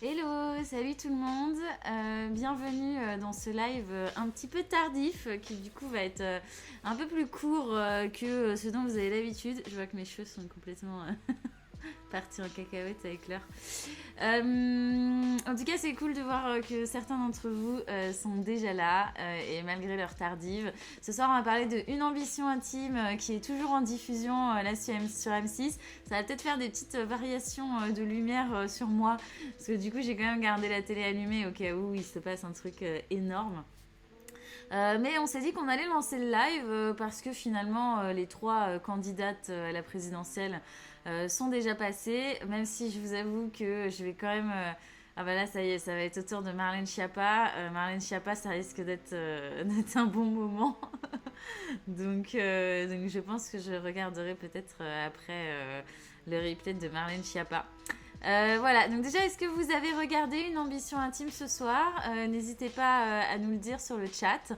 Hello, salut tout le monde, bienvenue dans ce live un petit peu tardif qui du coup va être un peu plus court que ce dont vous avez l'habitude. Je vois que mes cheveux sont complètement partis en cacahuète avec l'heure. En tout cas, c'est cool de voir que certains d'entre vous sont déjà là et malgré l'heure tardive. Ce soir, on va parler de Une ambition intime qui est toujours en diffusion là sur M6. Ça va peut-être faire des petites variations de lumière sur moi parce que du coup, j'ai quand même gardé la télé allumée au cas où il se passe un truc énorme. Mais on s'est dit qu'on allait lancer le live parce que finalement les trois candidates à la présidentielle sont déjà passées, même si je vous avoue que je vais quand même... ah bah là ça y est, ça va être au tour de Marlène Schiappa. Marlène Schiappa, ça risque d'être d'être un bon moment. Donc je pense que je regarderai peut-être après le replay de Marlène Schiappa. Voilà, donc déjà, est-ce que vous avez regardé Une ambition intime ce soir? N'hésitez pas à nous le dire sur le chat.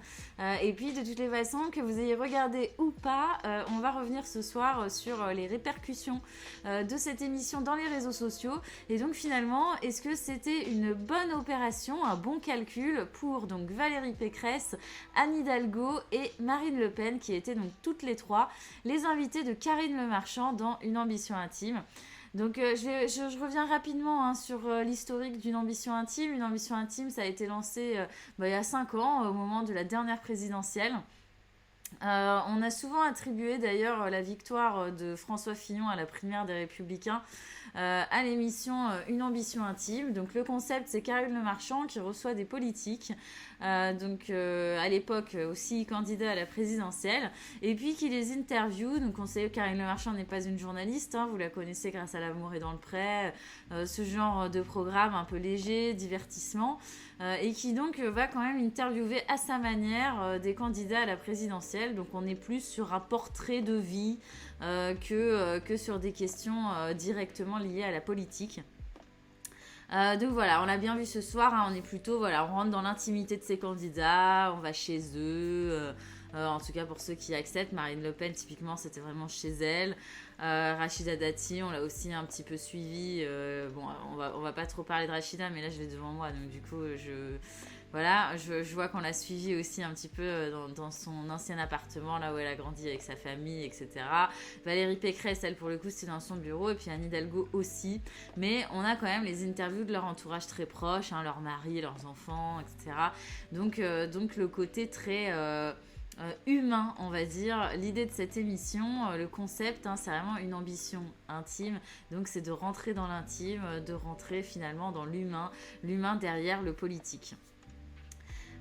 Et puis, de toutes les façons, que vous ayez regardé ou pas, on va revenir ce soir sur les répercussions de cette émission dans les réseaux sociaux. Et donc, finalement, est-ce que c'était une bonne opération, un bon calcul pour donc Valérie Pécresse, Anne Hidalgo et Marine Le Pen, qui étaient donc toutes les trois les invitées de Karine Le Marchand dans Une ambition intime? Donc je reviens rapidement sur l'historique d'une ambition intime. Une ambition intime, ça a été lancé il y a 5 ans, au moment de la dernière présidentielle. On a souvent attribué d'ailleurs la victoire de François Fillon à la primaire des Républicains à l'émission Une ambition intime. Donc le concept, c'est Karine Le Marchand qui reçoit des politiques, à l'époque aussi candidat à la présidentielle, et puis qui les interviewe. Donc on sait que Karine Le Marchand n'est pas une journaliste, vous la connaissez grâce à L'amour est dans le pré, ce genre de programme un peu léger, divertissement, et qui donc va quand même interviewer à sa manière des candidats à la présidentielle. Donc on est plus sur un portrait de vie que sur des questions directement liées à la politique. Donc voilà, on l'a bien vu ce soir, on est plutôt, voilà, on rentre dans l'intimité de ces candidats, on va chez eux, en tout cas pour ceux qui acceptent. Marine Le Pen, typiquement, c'était vraiment chez elle. Rachida Dati, on l'a aussi un petit peu suivi. Bon, on va pas trop parler de Rachida, mais là je l'ai devant moi, donc du coup, voilà, je vois qu'on l'a suivie aussi un petit peu dans son ancien appartement, là où elle a grandi avec sa famille, etc. Valérie Pécresse, elle, pour le coup, c'était dans son bureau, et puis Anne Hidalgo aussi. Mais on a quand même les interviews de leur entourage très proche, leur mari, leurs enfants, etc. Donc le côté très... humain, on va dire. L'idée de cette émission, le concept, c'est vraiment une ambition intime. Donc c'est de rentrer dans l'intime, de rentrer finalement dans l'humain derrière le politique.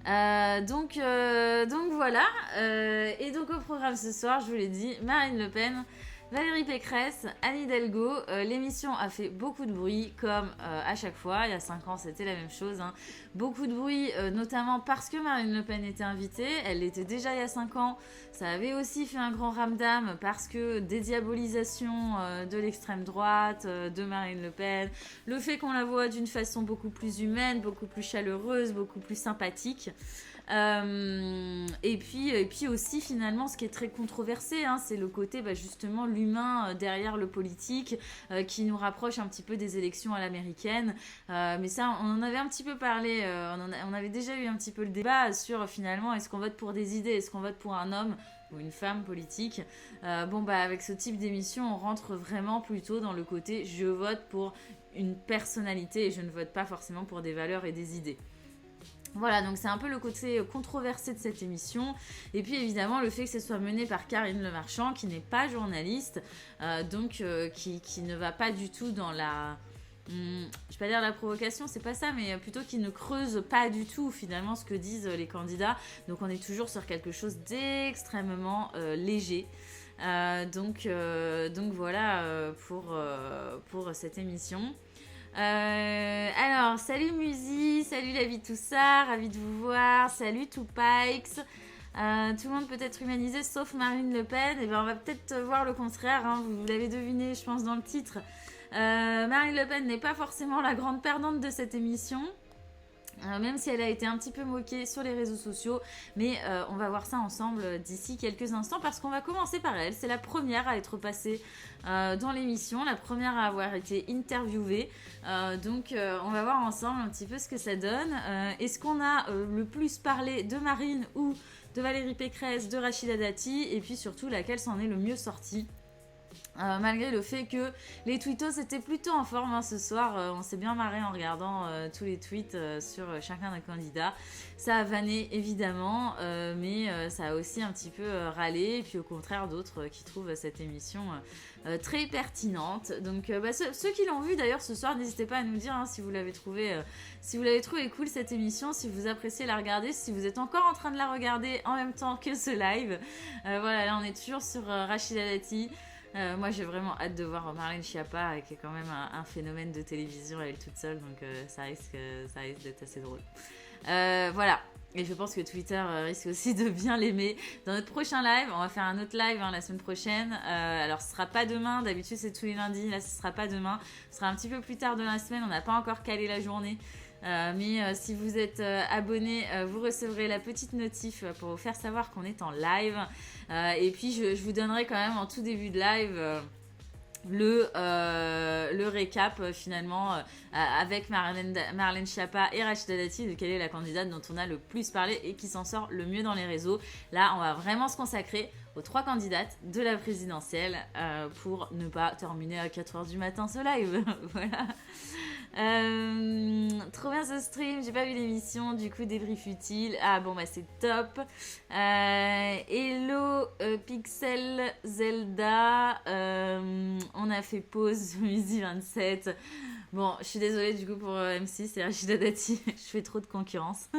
Donc voilà. Et donc au programme ce soir, je vous l'ai dit, Marine Le Pen, Valérie Pécresse, Anne Hidalgo. L'émission a fait beaucoup de bruit, comme à chaque fois. Il y a 5 ans, c'était la même chose. Beaucoup de bruit, notamment parce que Marine Le Pen était invitée. Elle l'était déjà il y a 5 ans. Ça avait aussi fait un grand ramdam parce que des diabolisations de l'extrême droite, de Marine Le Pen, le fait qu'on la voit d'une façon beaucoup plus humaine, beaucoup plus chaleureuse, beaucoup plus sympathique. Et puis aussi finalement ce qui est très controversé, c'est le côté justement l'humain derrière le politique, qui nous rapproche un petit peu des élections à l'américaine. Mais ça, on en avait un petit peu parlé, on avait déjà eu un petit peu le débat sur finalement est-ce qu'on vote pour des idées, est-ce qu'on vote pour un homme ou une femme politique. Avec ce type d'émission, on rentre vraiment plutôt dans le côté je vote pour une personnalité et je ne vote pas forcément pour des valeurs et des idées. Voilà, donc c'est un peu le côté controversé de cette émission. Et puis évidemment le fait que ce soit mené par Karine Le Marchand, qui n'est pas journaliste, qui ne va pas du tout dans la... je vais pas dire la provocation, c'est pas ça, mais plutôt qui ne creuse pas du tout finalement ce que disent les candidats. Donc on est toujours sur quelque chose d'extrêmement léger. Donc voilà pour cette émission. Alors, salut Musi, salut la vie de tout ça, ravi de vous voir, salut Tupikes. Tout le monde peut être humanisé sauf Marine Le Pen. Et on va peut-être voir le contraire, vous l'avez deviné je pense dans le titre. Marine Le Pen n'est pas forcément la grande perdante de cette émission. Même si elle a été un petit peu moquée sur les réseaux sociaux, mais on va voir ça ensemble d'ici quelques instants parce qu'on va commencer par elle. C'est la première à être passée dans l'émission, la première à avoir été interviewée. Donc on va voir ensemble un petit peu ce que ça donne. Est-ce qu'on a le plus parlé de Marine ou de Valérie Pécresse, de Rachida Dati, et puis surtout laquelle s'en est le mieux sortie? Malgré le fait que les tweetos étaient plutôt en forme ce soir, on s'est bien marré en regardant tous les tweets sur chacun des candidats. Ça a vanné évidemment, mais ça a aussi un petit peu râlé, et puis au contraire d'autres qui trouvent cette émission très pertinente. Donc ceux qui l'ont vu d'ailleurs ce soir, n'hésitez pas à nous dire si vous l'avez trouvé cool cette émission, si vous appréciez la regarder, si vous êtes encore en train de la regarder en même temps que ce live. Voilà, là on est toujours sur Rachida Dati. Moi j'ai vraiment hâte de voir Marlène Schiappa qui est quand même un phénomène de télévision à elle toute seule, donc ça risque d'être assez drôle. Voilà, et je pense que Twitter risque aussi de bien l'aimer. Dans notre prochain live, on va faire un autre live la semaine prochaine. Alors ce sera pas demain, d'habitude c'est tous les lundis, là ce sera pas demain, ce sera un petit peu plus tard dans la semaine, on n'a pas encore calé la journée. Mais si vous êtes abonné, vous recevrez la petite notif pour vous faire savoir qu'on est en live. Et puis je vous donnerai quand même en tout début de live le récap finalement avec Marlène Schiappa et Rachida Dati de quelle est la candidate dont on a le plus parlé et qui s'en sort le mieux dans les réseaux. Là on va vraiment se consacrer aux 3 candidates de la présidentielle pour ne pas terminer à 4h du matin ce live. Voilà. Trop bien ce stream, j'ai pas vu l'émission, du coup débrief utile. Ah bon bah c'est top. Hello Pixel Zelda, on a fait pause midi 27. Bon, je suis désolée du coup pour M6 et Rachida Dati, je fais trop de concurrence.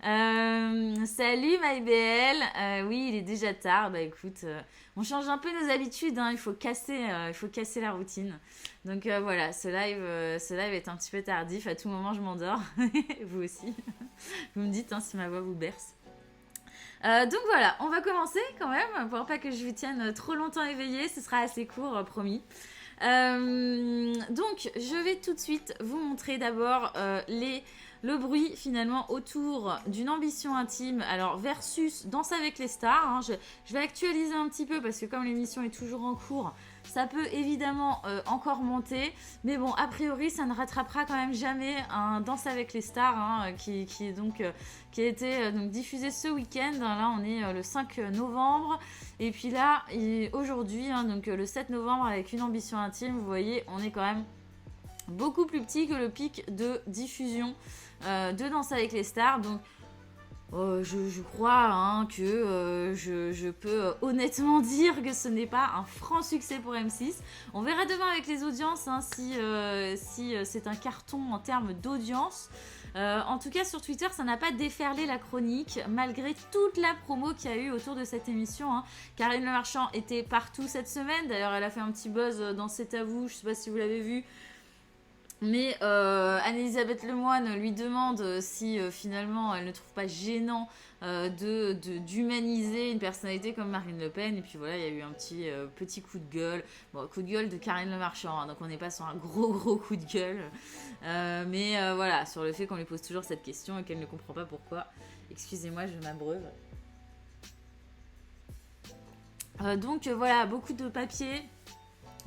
Salut MyBL, oui il est déjà tard, bah écoute, on change un peu nos habitudes, il faut casser la routine. Donc voilà, ce live est un petit peu tardif, à tout moment je m'endors, vous aussi, vous me dites si ma voix vous berce. Donc voilà, on va commencer quand même, pour pas que je vous tienne trop longtemps éveillé, ce sera assez court, promis. Donc je vais tout de suite vous montrer d'abord le bruit finalement autour d'une ambition intime, alors versus Danse avec les stars. Je vais actualiser un petit peu parce que comme l'émission est toujours en cours, ça peut évidemment encore monter, mais bon, a priori ça ne rattrapera quand même jamais un Danse avec les stars qui a été diffusé ce week-end. Là on est le 5 novembre et puis là aujourd'hui donc le 7 novembre avec une ambition intime, vous voyez on est quand même beaucoup plus petit que le pic de diffusion de Danse avec les stars. Donc je crois que je peux honnêtement dire que ce n'est pas un franc succès pour M6. On verra demain avec les audiences si c'est un carton en termes d'audience. En tout cas sur Twitter ça n'a pas déferlé la chronique malgré toute la promo qu'il y a eu autour de cette émission. Karine Le Marchand était partout cette semaine, d'ailleurs elle a fait un petit buzz dans C'est à vous, je sais pas si vous l'avez vu. Mais Anne-Elisabeth Lemoine lui demande si finalement elle ne trouve pas gênant d'humaniser une personnalité comme Marine Le Pen. Et puis voilà, il y a eu un petit coup de gueule. Bon, coup de gueule de Karine Le Marchand, donc on n'est pas sur un gros coup de gueule. Mais voilà, sur le fait qu'on lui pose toujours cette question et qu'elle ne comprend pas pourquoi. Excusez-moi, je m'abreuve. Donc voilà, beaucoup de papier,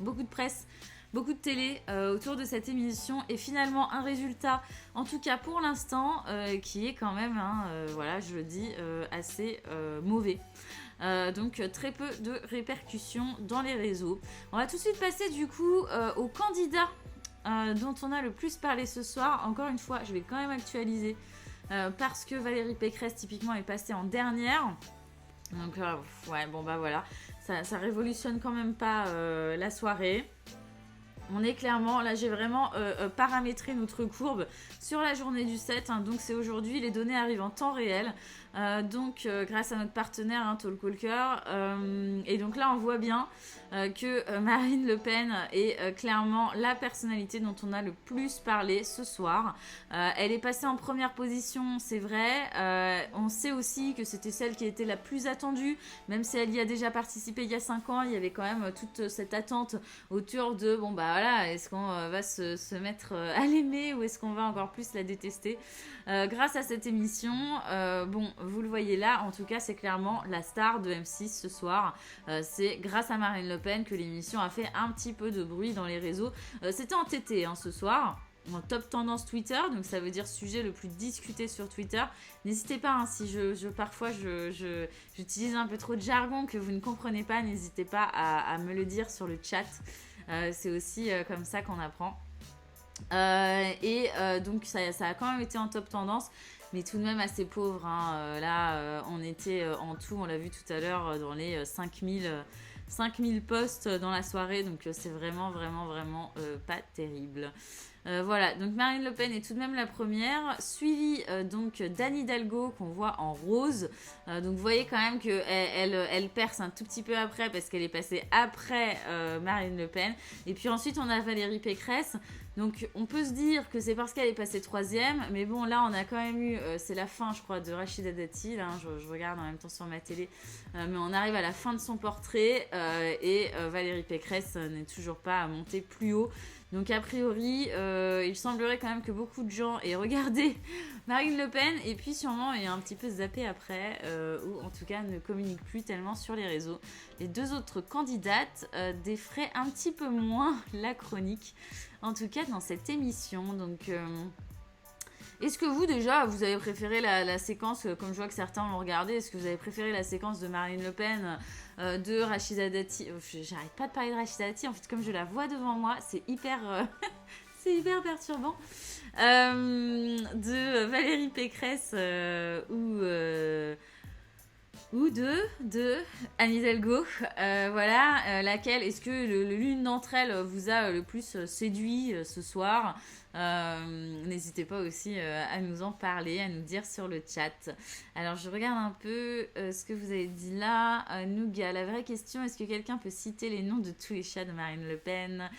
beaucoup de presse, beaucoup de télé autour de cette émission et finalement un résultat, en tout cas pour l'instant, qui est quand même, voilà, je le dis, assez mauvais. Donc très peu de répercussions dans les réseaux. On va tout de suite passer du coup aux candidats dont on a le plus parlé ce soir. Encore une fois, je vais quand même actualiser parce que Valérie Pécresse typiquement est passée en dernière. Donc ouais, bon bah voilà, ça révolutionne quand même pas la soirée. On est clairement, là j'ai vraiment paramétré notre courbe sur la journée du 7, donc c'est aujourd'hui, les données arrivent en temps réel, donc grâce à notre partenaire Talkwalker, et donc là on voit bien que Marine Le Pen est clairement la personnalité dont on a le plus parlé ce soir. Elle est passée en première position, c'est vrai, on sait aussi que c'était celle qui était la plus attendue, même si elle y a déjà participé il y a 5 ans, il y avait quand même toute cette attente autour de, bon bah voilà, est-ce qu'on va se mettre à l'aimer ou est-ce qu'on va encore plus la détester grâce à cette émission. Bon, vous le voyez là, en tout cas, c'est clairement la star de M6 ce soir. C'est grâce à Marine Le Pen que l'émission a fait un petit peu de bruit dans les réseaux. C'était en TT ce soir. En top tendance Twitter, donc ça veut dire sujet le plus discuté sur Twitter. N'hésitez pas, si parfois j'utilise un peu trop de jargon que vous ne comprenez pas, n'hésitez pas à me le dire sur le chat. C'est aussi comme ça qu'on apprend. Donc ça a quand même été en top tendance, mais tout de même assez pauvre. Là, on était en tout, on l'a vu tout à l'heure, dans les 5000 posts dans la soirée, donc c'est vraiment pas terrible. Voilà, donc Marine Le Pen est tout de même la première, suivie donc d'Anne Hidalgo qu'on voit en rose. Donc vous voyez quand même qu'elle perce un tout petit peu après parce qu'elle est passée après Marine Le Pen. Et puis ensuite on a Valérie Pécresse. Donc on peut se dire que c'est parce qu'elle est passée troisième, mais bon là on a quand même eu, c'est la fin je crois de Rachida Dati, là, je regarde en même temps sur ma télé, mais on arrive à la fin de son portrait et Valérie Pécresse n'est toujours pas montée plus haut. Donc a priori, il semblerait quand même que beaucoup de gens aient regardé Marine Le Pen et puis sûrement aient un petit peu zappé après, ou en tout cas ne communiquent plus tellement sur les réseaux. Les deux autres candidates défraient un petit peu moins la chronique, en tout cas dans cette émission. Donc est-ce que vous déjà, vous avez préféré la séquence, comme je vois que certains l'ont regardé, est-ce que vous avez préféré la séquence de Marine Le Pen, de Rachida Dati, j'arrête pas de parler de Rachida Dati, en fait comme je la vois devant moi, c'est hyper, c'est hyper perturbant, de Valérie Pécresse ou de Anne Hidalgo, laquelle, est-ce que l'une d'entre elles vous a le plus séduit ce soir? N'hésitez pas aussi à nous en parler, à nous dire sur le chat. Alors je regarde un peu ce que vous avez dit là. Nougat, la vraie question, est-ce que quelqu'un peut citer les noms de tous les chats de Marine Le Pen?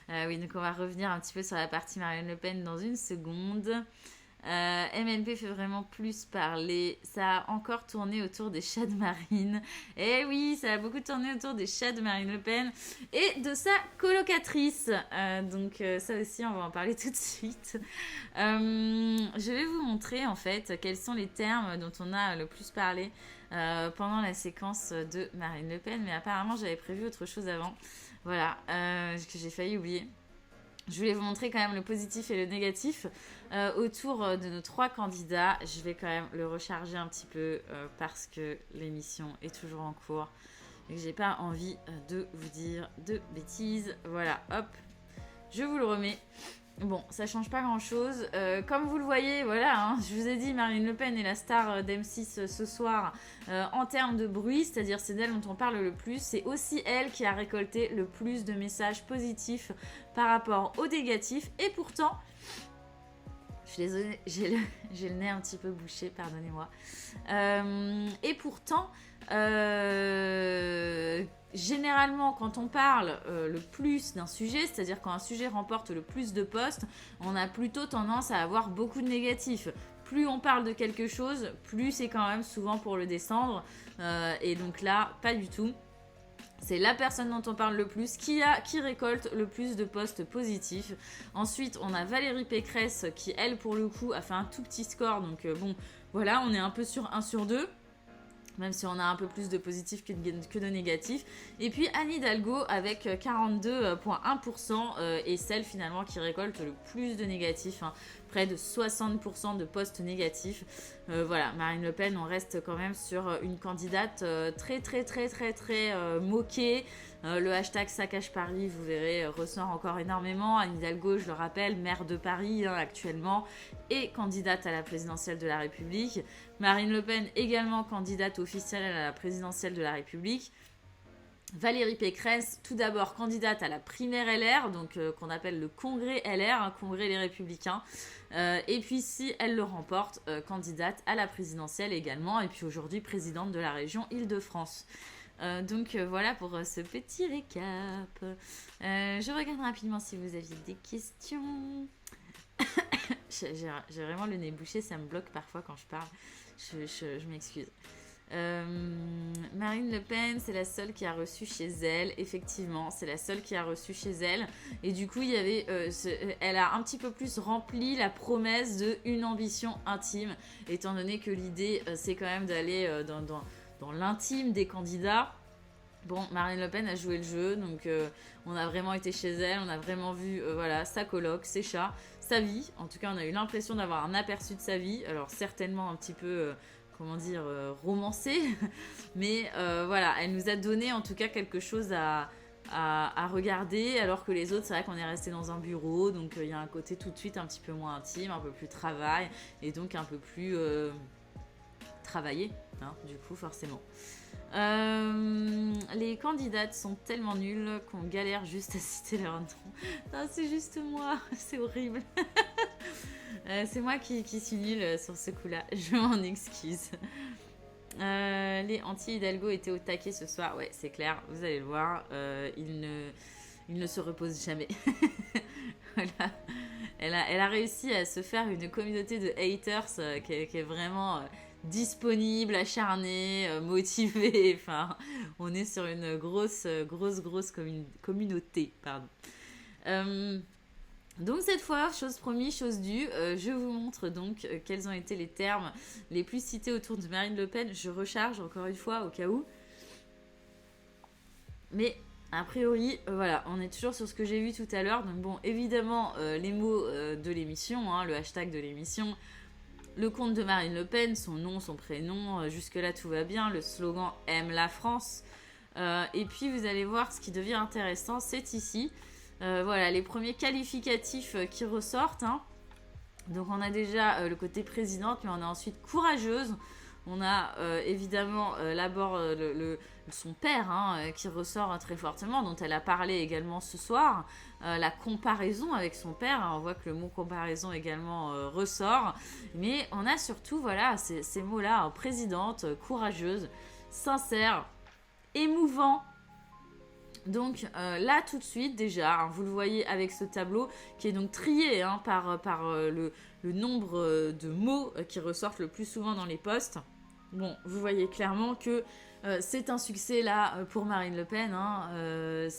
Oui, donc on va revenir un petit peu sur la partie Marine Le Pen dans une seconde. MNP fait vraiment plus parler. Ça a encore tourné autour des chats de Marine. Eh oui, ça a beaucoup tourné autour des chats de Marine Le Pen et de sa colocatrice. Donc ça aussi, on va en parler tout de suite. Je vais vous montrer en fait quels sont les termes dont on a le plus parlé pendant la séquence de Marine Le Pen. Mais apparemment, j'avais prévu autre chose avant. Voilà, que j'ai failli oublier. Je voulais vous montrer quand même le positif et le négatif autour de nos trois candidats. Je vais quand même le recharger un petit peu parce que l'émission est toujours en cours et que j'ai pas envie de vous dire de bêtises. Voilà, hop, je vous le remets. Bon, ça change pas grand chose. Comme vous le voyez, voilà, je vous ai dit, Marine Le Pen est la star d'M6 ce soir en termes de bruit, c'est-à-dire c'est d'elle dont on parle le plus. C'est aussi elle qui a récolté le plus de messages positifs par rapport aux négatifs. Et pourtant, je suis désolée, j'ai le nez un petit peu bouché, pardonnez-moi. Et pourtant, généralement, quand on parle le plus d'un sujet, c'est-à-dire quand un sujet remporte le plus de postes, on a plutôt tendance à avoir beaucoup de négatifs. Plus on parle de quelque chose, plus c'est quand même souvent pour le descendre. Et donc là, pas du tout. C'est la personne dont on parle le plus qui récolte le plus de postes positifs. Ensuite, on a Valérie Pécresse qui, elle, pour le coup, a fait un tout petit score. Donc bon, voilà, on est un peu sur 1 sur 2. Même si on a un peu plus de positifs que de négatifs. Et puis Anne Hidalgo avec 42,1% est celle finalement qui récolte le plus de négatifs, près de 60% de postes négatifs. Voilà, Marine Le Pen, on reste quand même sur une candidate très moquée. Le hashtag Saccage Paris, vous verrez, ressort encore énormément. Anne Hidalgo, je le rappelle, maire de Paris actuellement et candidate à la présidentielle de la République. Marine Le Pen, également candidate officielle à la présidentielle de la République. Valérie Pécresse, tout d'abord candidate à la primaire LR, donc qu'on appelle le congrès LR, congrès Les Républicains. Et puis si elle le remporte, candidate à la présidentielle également. Et puis aujourd'hui, présidente de la région Île-de-France. Donc voilà pour ce petit récap. Je regarde rapidement si vous aviez des questions. J'ai vraiment le nez bouché, ça me bloque parfois quand je parle. Je m'excuse. Marine Le Pen, c'est la seule qui a reçu chez elle. Effectivement, c'est la seule qui a reçu chez elle. Et du coup, il y avait, elle a un petit peu plus rempli la promesse de une ambition intime, étant donné que l'idée, c'est quand même d'aller dans l'intime des candidats. Bon, Marine Le Pen a joué le jeu, donc on a vraiment été chez elle, on a vraiment vu voilà, sa coloc, ses chats, sa vie. En tout cas, on a eu l'impression d'avoir un aperçu de sa vie. Alors certainement un petit peu, comment dire, romancé, mais voilà, elle nous a donné en tout cas quelque chose à regarder, alors que les autres, c'est vrai qu'on est resté dans un bureau, donc il y a un côté tout de suite un petit peu moins intime, un peu plus travail, et donc un peu plus travaillé, hein, du coup, forcément. Les candidates sont tellement nulles qu'on galère juste à citer leur nom. Non, c'est juste moi, c'est horrible. C'est moi qui suis nulle sur ce coup-là, je m'en excuse. Les anti-Hidalgo étaient au taquet ce soir, ouais, c'est clair, vous allez le voir, ils ne se reposent jamais. Voilà. Elle a réussi à se faire une communauté de haters qui est vraiment disponible, acharnée, motivée. Enfin, on est sur une grosse communauté. Pardon. Donc cette fois, chose promise, chose due, je vous montre donc quels ont été les termes les plus cités autour de Marine Le Pen. Je recharge encore une fois au cas où. Mais a priori, voilà, on est toujours sur ce que j'ai vu tout à l'heure. Donc bon, évidemment, les mots de l'émission, hein, le hashtag de l'émission, le compte de Marine Le Pen, son nom, son prénom, jusque-là tout va bien. Le slogan « Aime la France ». Et puis vous allez voir, ce qui devient intéressant, c'est ici. Voilà, les premiers qualificatifs qui ressortent. Hein. Donc on a déjà le côté présidente, mais on a ensuite courageuse. On a évidemment d'abord son père hein, qui ressort très fortement, dont elle a parlé également ce soir. La comparaison avec son père, hein, on voit que le mot comparaison également ressort. Mais on a surtout voilà, ces mots-là, hein, présidente, courageuse, sincère, émouvant. Donc là tout de suite déjà, hein, vous le voyez avec ce tableau qui est donc trié hein, par le nombre de mots qui ressortent le plus souvent dans les posts. Bon, vous voyez clairement que c'est un succès là pour Marine Le Pen. Hein,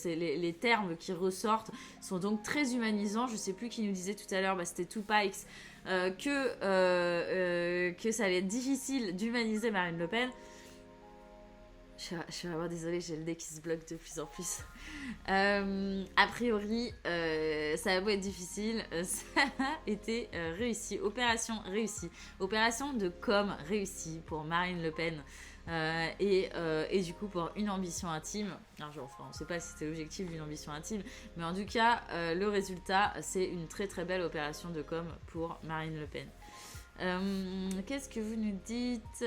les termes qui ressortent sont donc très humanisants. Je ne sais plus qui nous disait tout à l'heure, bah, c'était Tupac, que ça allait être difficile d'humaniser Marine Le Pen. Je suis vraiment désolée, j'ai le nez qui se bloque de plus en plus. A priori, ça va pas être difficile. Ça a été réussi. Opération réussie. Opération de com réussie pour Marine Le Pen. Et du coup, pour une ambition intime. Alors, on ne sait pas si c'était l'objectif d'une ambition intime. Mais en tout cas, le résultat, c'est une très très belle opération de com pour Marine Le Pen. Qu'est-ce que vous nous dites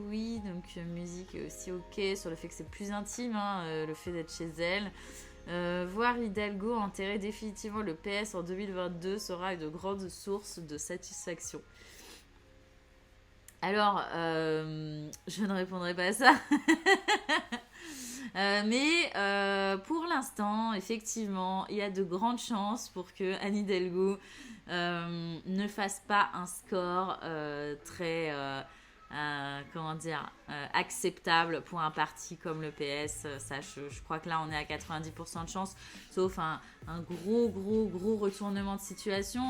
oui, donc musique est aussi ok sur le fait que c'est plus intime, hein, le fait d'être chez elle. Voir Hidalgo enterrer définitivement le PS en 2022 sera une grande source de satisfaction. Alors, je ne répondrai pas à ça. Mais pour l'instant, effectivement, il y a de grandes chances pour que Anne Hidalgo ne fasse pas un score très acceptable pour un parti comme le PS. Ça, je crois que là, on est à 90% de chance, sauf un gros retournement de situation.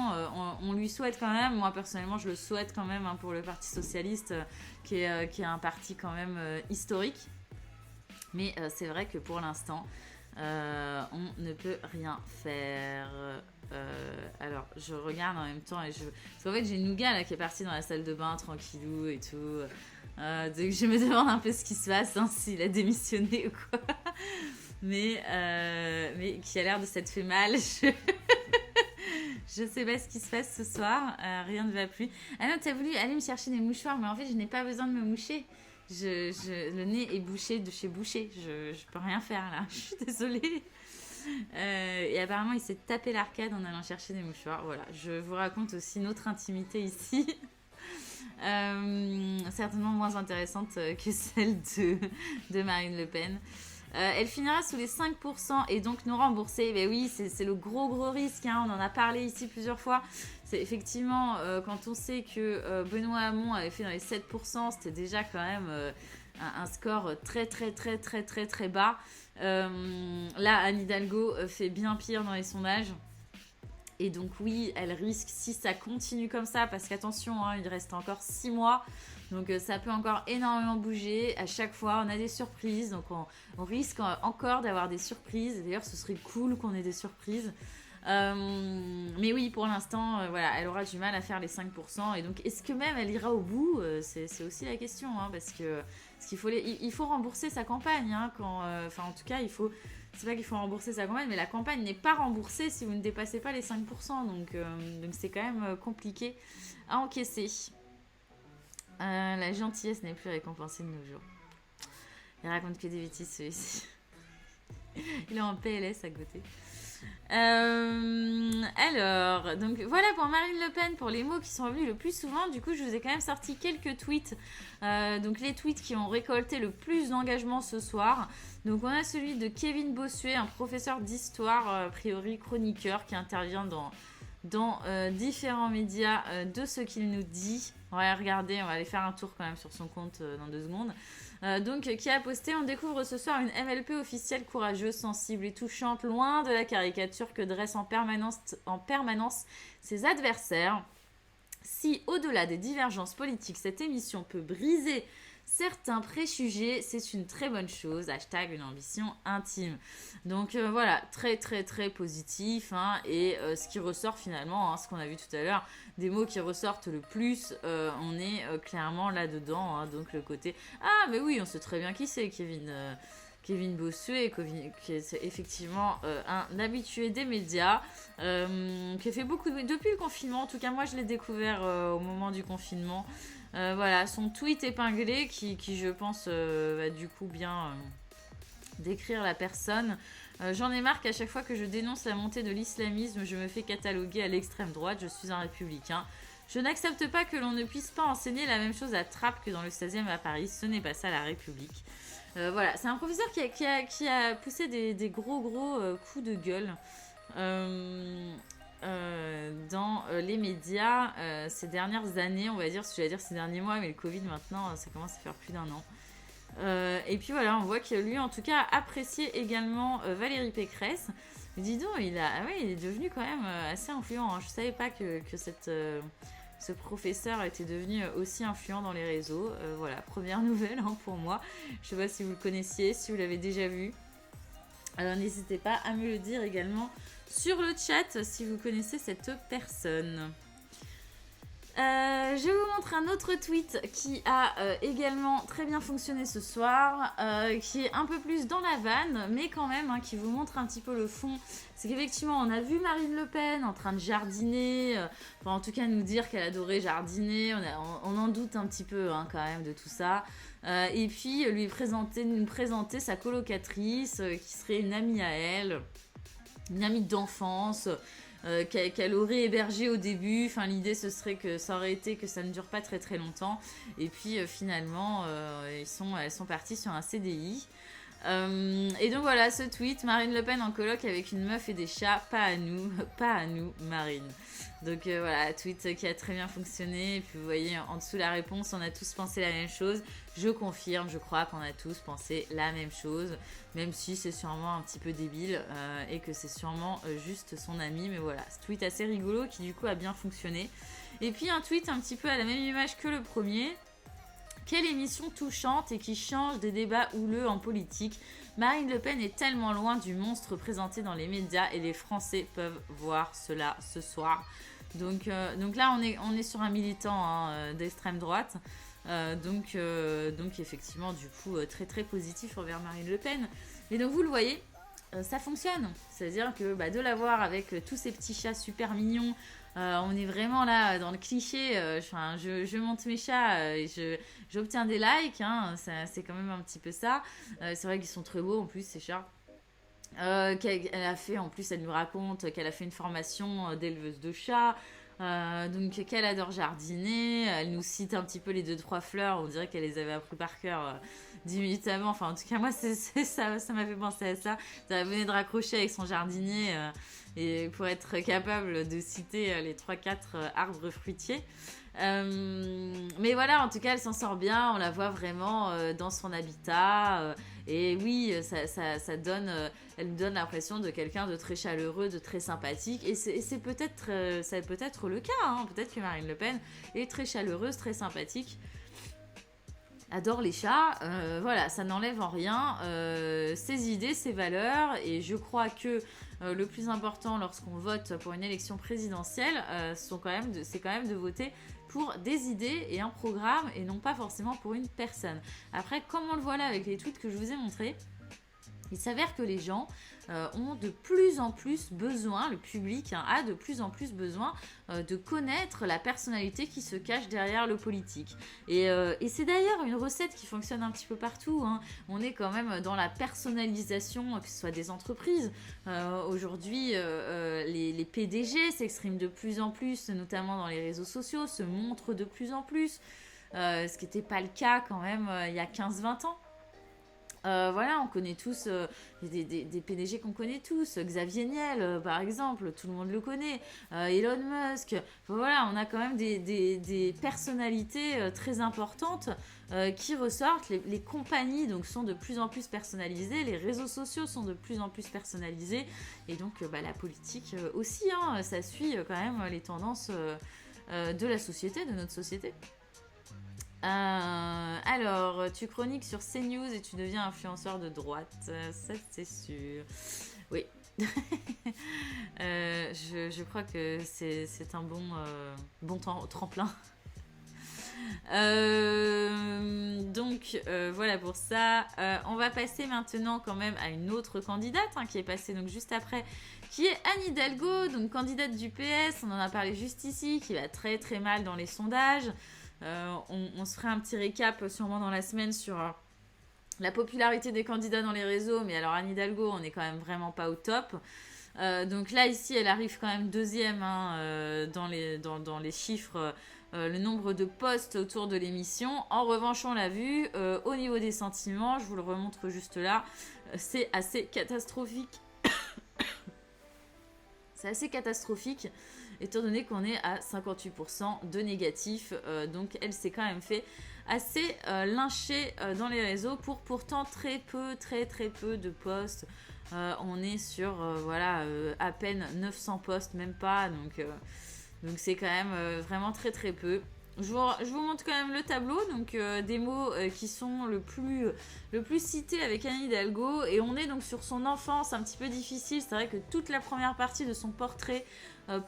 On lui souhaite quand même, moi personnellement, je le souhaite quand même hein, pour le Parti Socialiste, qui est un parti quand même historique. Mais c'est vrai que pour l'instant, on ne peut rien faire. Alors, je regarde en même temps. Parce qu'en fait, j'ai Nougat là, qui est parti dans la salle de bain tranquillou et tout. Donc, je me demande un peu ce qui se passe, hein, s'il a démissionné ou quoi. Mais qui a l'air de s'être fait mal. Je sais pas ce qui se passe ce soir. Rien ne va plus. Ah non, t'as voulu aller me chercher des mouchoirs, mais en fait, je n'ai pas besoin de me moucher. Le nez est bouché de chez Boucher. Je peux rien faire là. Je suis désolée. Et apparemment, il s'est tapé l'arcade en allant chercher des mouchoirs. Voilà. Je vous raconte aussi notre intimité ici. Certainement moins intéressante que celle de Marine Le Pen. Elle finira sous les 5% et donc nous rembourser. Ben oui, c'est le gros risque. Hein, on en a parlé ici plusieurs fois. c'est effectivement, quand on sait que Benoît Hamon avait fait dans les 7%, c'était déjà quand même un score très très très très très très bas. Là, Anne Hidalgo fait bien pire dans les sondages. Et donc oui, elle risque, si ça continue comme ça, parce qu'attention, hein, il reste encore 6 mois, donc ça peut encore énormément bouger. À chaque fois, on a des surprises, donc on risque encore d'avoir des surprises. D'ailleurs, ce serait cool qu'on ait des surprises. Mais oui, pour l'instant, voilà, elle aura du mal à faire les 5%. Et donc, est-ce que même elle ira au bout? C'est aussi la question, hein, parce qu'il faut, il faut rembourser sa campagne. Hein, enfin, en tout cas, c'est pas qu'il faut rembourser sa campagne, mais la campagne n'est pas remboursée si vous ne dépassez pas les 5%. Donc c'est quand même compliqué à encaisser. La gentillesse n'est plus récompensée de nos jours. Il raconte que des bêtises, celui-ci. Il est en PLS à côté. Alors, donc voilà pour Marine Le Pen, pour les mots qui sont revenus le plus souvent. Du coup, je vous ai quand même sorti quelques tweets. Donc les tweets qui ont récolté le plus d'engagement ce soir. Donc on a celui de Kevin Bossuet, un professeur d'histoire, a priori chroniqueur, qui intervient dans différents médias de ce qu'il nous dit. On va regarder, on va aller faire un tour quand même sur son compte dans 2 secondes. Donc, qui a posté: on découvre ce soir une MLP officielle courageuse, sensible et touchante, loin de la caricature que dressent en permanence ses adversaires. Si, au-delà des divergences politiques, cette émission peut briser certains préjugés, c'est une très bonne chose. Hashtag une ambition intime. Donc voilà, très très très positif. Hein, et ce qui ressort finalement, hein, ce qu'on a vu tout à l'heure, des mots qui ressortent le plus, on est clairement là-dedans. Hein, donc le côté, ah mais oui, on sait très bien qui c'est, Kevin Bossuet, qui est effectivement un habitué des médias, qui a fait beaucoup depuis le confinement. En tout cas, moi, je l'ai découvert au moment du confinement. Voilà, son tweet épinglé qui je pense, va du coup bien décrire la personne. J'en ai marre qu'à chaque fois que je dénonce la montée de l'islamisme, je me fais cataloguer à l'extrême droite. Je suis un républicain. Je n'accepte pas que l'on ne puisse pas enseigner la même chose à Trappes que dans le 16e à Paris. Ce n'est pas ça la République. Voilà, c'est un professeur qui a poussé des gros coups de gueule dans les médias ces dernières années, on va dire, j'allais dire ces derniers mois, mais le Covid maintenant, ça commence à faire plus d'1 an. Et puis voilà, on voit que lui, en tout cas, a apprécié également Valérie Pécresse. Mais dis donc, il est devenu quand même assez influent. Hein. Je savais pas que ce professeur était devenu aussi influent dans les réseaux. Voilà, première nouvelle hein, pour moi. Je sais pas si vous le connaissiez, si vous l'avez déjà vu. Alors n'hésitez pas à me le dire également sur le chat si vous connaissez cette personne. Je vous montre un autre tweet qui a également très bien fonctionné ce soir, qui est un peu plus dans la vanne, mais quand même, hein, qui vous montre un petit peu le fond. C'est qu'effectivement, on a vu Marine Le Pen en train de jardiner, enfin en tout cas nous dire qu'elle adorait jardiner, on en doute un petit peu hein, quand même de tout ça. Et puis nous présenter sa colocatrice, qui serait une amie à elle, une amie d'enfance, qu'elle aurait hébergé au début. Enfin, l'idée ce serait que ça aurait été que ça ne dure pas très très longtemps. Et puis finalement, elles sont parties sur un CDI. Et donc voilà, ce tweet: Marine Le Pen en coloc avec une meuf et des chats, pas à nous, Marine. Donc voilà, tweet qui a très bien fonctionné. Et puis vous voyez en dessous la réponse, on a tous pensé la même chose. Je confirme, je crois qu'on a tous pensé la même chose, même si c'est sûrement un petit peu débile et que c'est sûrement juste son ami. Mais voilà, ce tweet assez rigolo qui du coup a bien fonctionné. Et puis un tweet un petit peu à la même image que le premier. Quelle émission touchante et qui change des débats houleux en politique. Marine Le Pen est tellement loin du monstre présenté dans les médias et les Français peuvent voir cela ce soir. Donc là, on est sur un militant hein, d'extrême droite. Donc effectivement, du coup, très très positif envers Marine Le Pen. Et donc vous le voyez, ça fonctionne. C'est-à-dire que de la voir avec tous ces petits chats super mignons, on est vraiment là dans le cliché. Je monte mes chats et j'obtiens des likes. Hein, c'est quand même un petit peu ça. C'est vrai qu'ils sont très beaux en plus ces chats. Elle a fait, en plus elle nous raconte qu'elle a fait une formation d'éleveuse de chats. Donc qu'elle adore jardiner, elle nous cite un petit peu les 2-3 fleurs, on dirait qu'elle les avait appris par cœur 10 minutes avant, enfin en tout cas moi ça m'a fait penser à ça. Elle venait de raccrocher avec son jardinier et pour être capable de citer les 3-4 arbres fruitiers. Mais voilà, en tout cas, elle s'en sort bien. On la voit vraiment dans son habitat. Et oui, ça donne, elle donne l'impression de quelqu'un de très chaleureux, de très sympathique. Et c'est peut-être, ça peut être le cas. Hein. Peut-être que Marine Le Pen est très chaleureuse, très sympathique. Adore les chats. Voilà, ça n'enlève en rien ses idées, ses valeurs. Et je crois que le plus important lorsqu'on vote pour une élection présidentielle, c'est quand même de voter pour des idées et un programme et non pas forcément pour une personne. Après, comme on le voit là avec les tweets que je vous ai montrés, il s'avère que les gens ont de plus en plus besoin, le public a de plus en plus besoin de connaître la personnalité qui se cache derrière le politique. Et c'est d'ailleurs une recette qui fonctionne un petit peu partout. Hein. On est quand même dans la personnalisation, que ce soit des entreprises. Aujourd'hui, les PDG s'expriment de plus en plus, notamment dans les réseaux sociaux, se montrent de plus en plus, ce qui n'était pas le cas quand même il y a 15-20 ans. Voilà, on connaît tous des PDG qu'on connaît tous. Xavier Niel, par exemple, tout le monde le connaît. Elon Musk. Voilà, on a quand même des personnalités très importantes qui ressortent. Les compagnies donc, sont de plus en plus personnalisées. Les réseaux sociaux sont de plus en plus personnalisés. Et donc, la politique aussi, hein, ça suit quand même les tendances de la société, de notre société. Alors, tu chroniques sur CNews et tu deviens influenceur de droite, ça c'est sûr. Oui. Je crois que c'est un bon tremplin. Donc voilà pour ça. On va passer maintenant quand même à une autre candidate hein, qui est passée donc juste après, qui est Anne Hidalgo, donc candidate du PS. On en a parlé juste ici, qui va très très mal dans les sondages. On se fera un petit récap sûrement dans la semaine sur la popularité des candidats dans les réseaux, mais alors Anne Hidalgo, on n'est quand même vraiment pas au top. Donc là, ici, elle arrive quand même deuxième hein, dans les chiffres, le nombre de posts autour de l'émission. En revanche, on l'a vu, au niveau des sentiments, je vous le remontre juste là, c'est assez catastrophique. C'est assez catastrophique, étant donné qu'on est à 58% de négatifs. Donc elle s'est quand même fait assez lyncher dans les réseaux pour pourtant très peu de posts. On est sur à peine 900 posts, même pas. Donc c'est quand même vraiment très peu. Je vous montre quand même le tableau, donc des mots qui sont le plus cités avec Anne Hidalgo, et on est donc sur son enfance un petit peu difficile. C'est vrai que toute la première partie de son portrait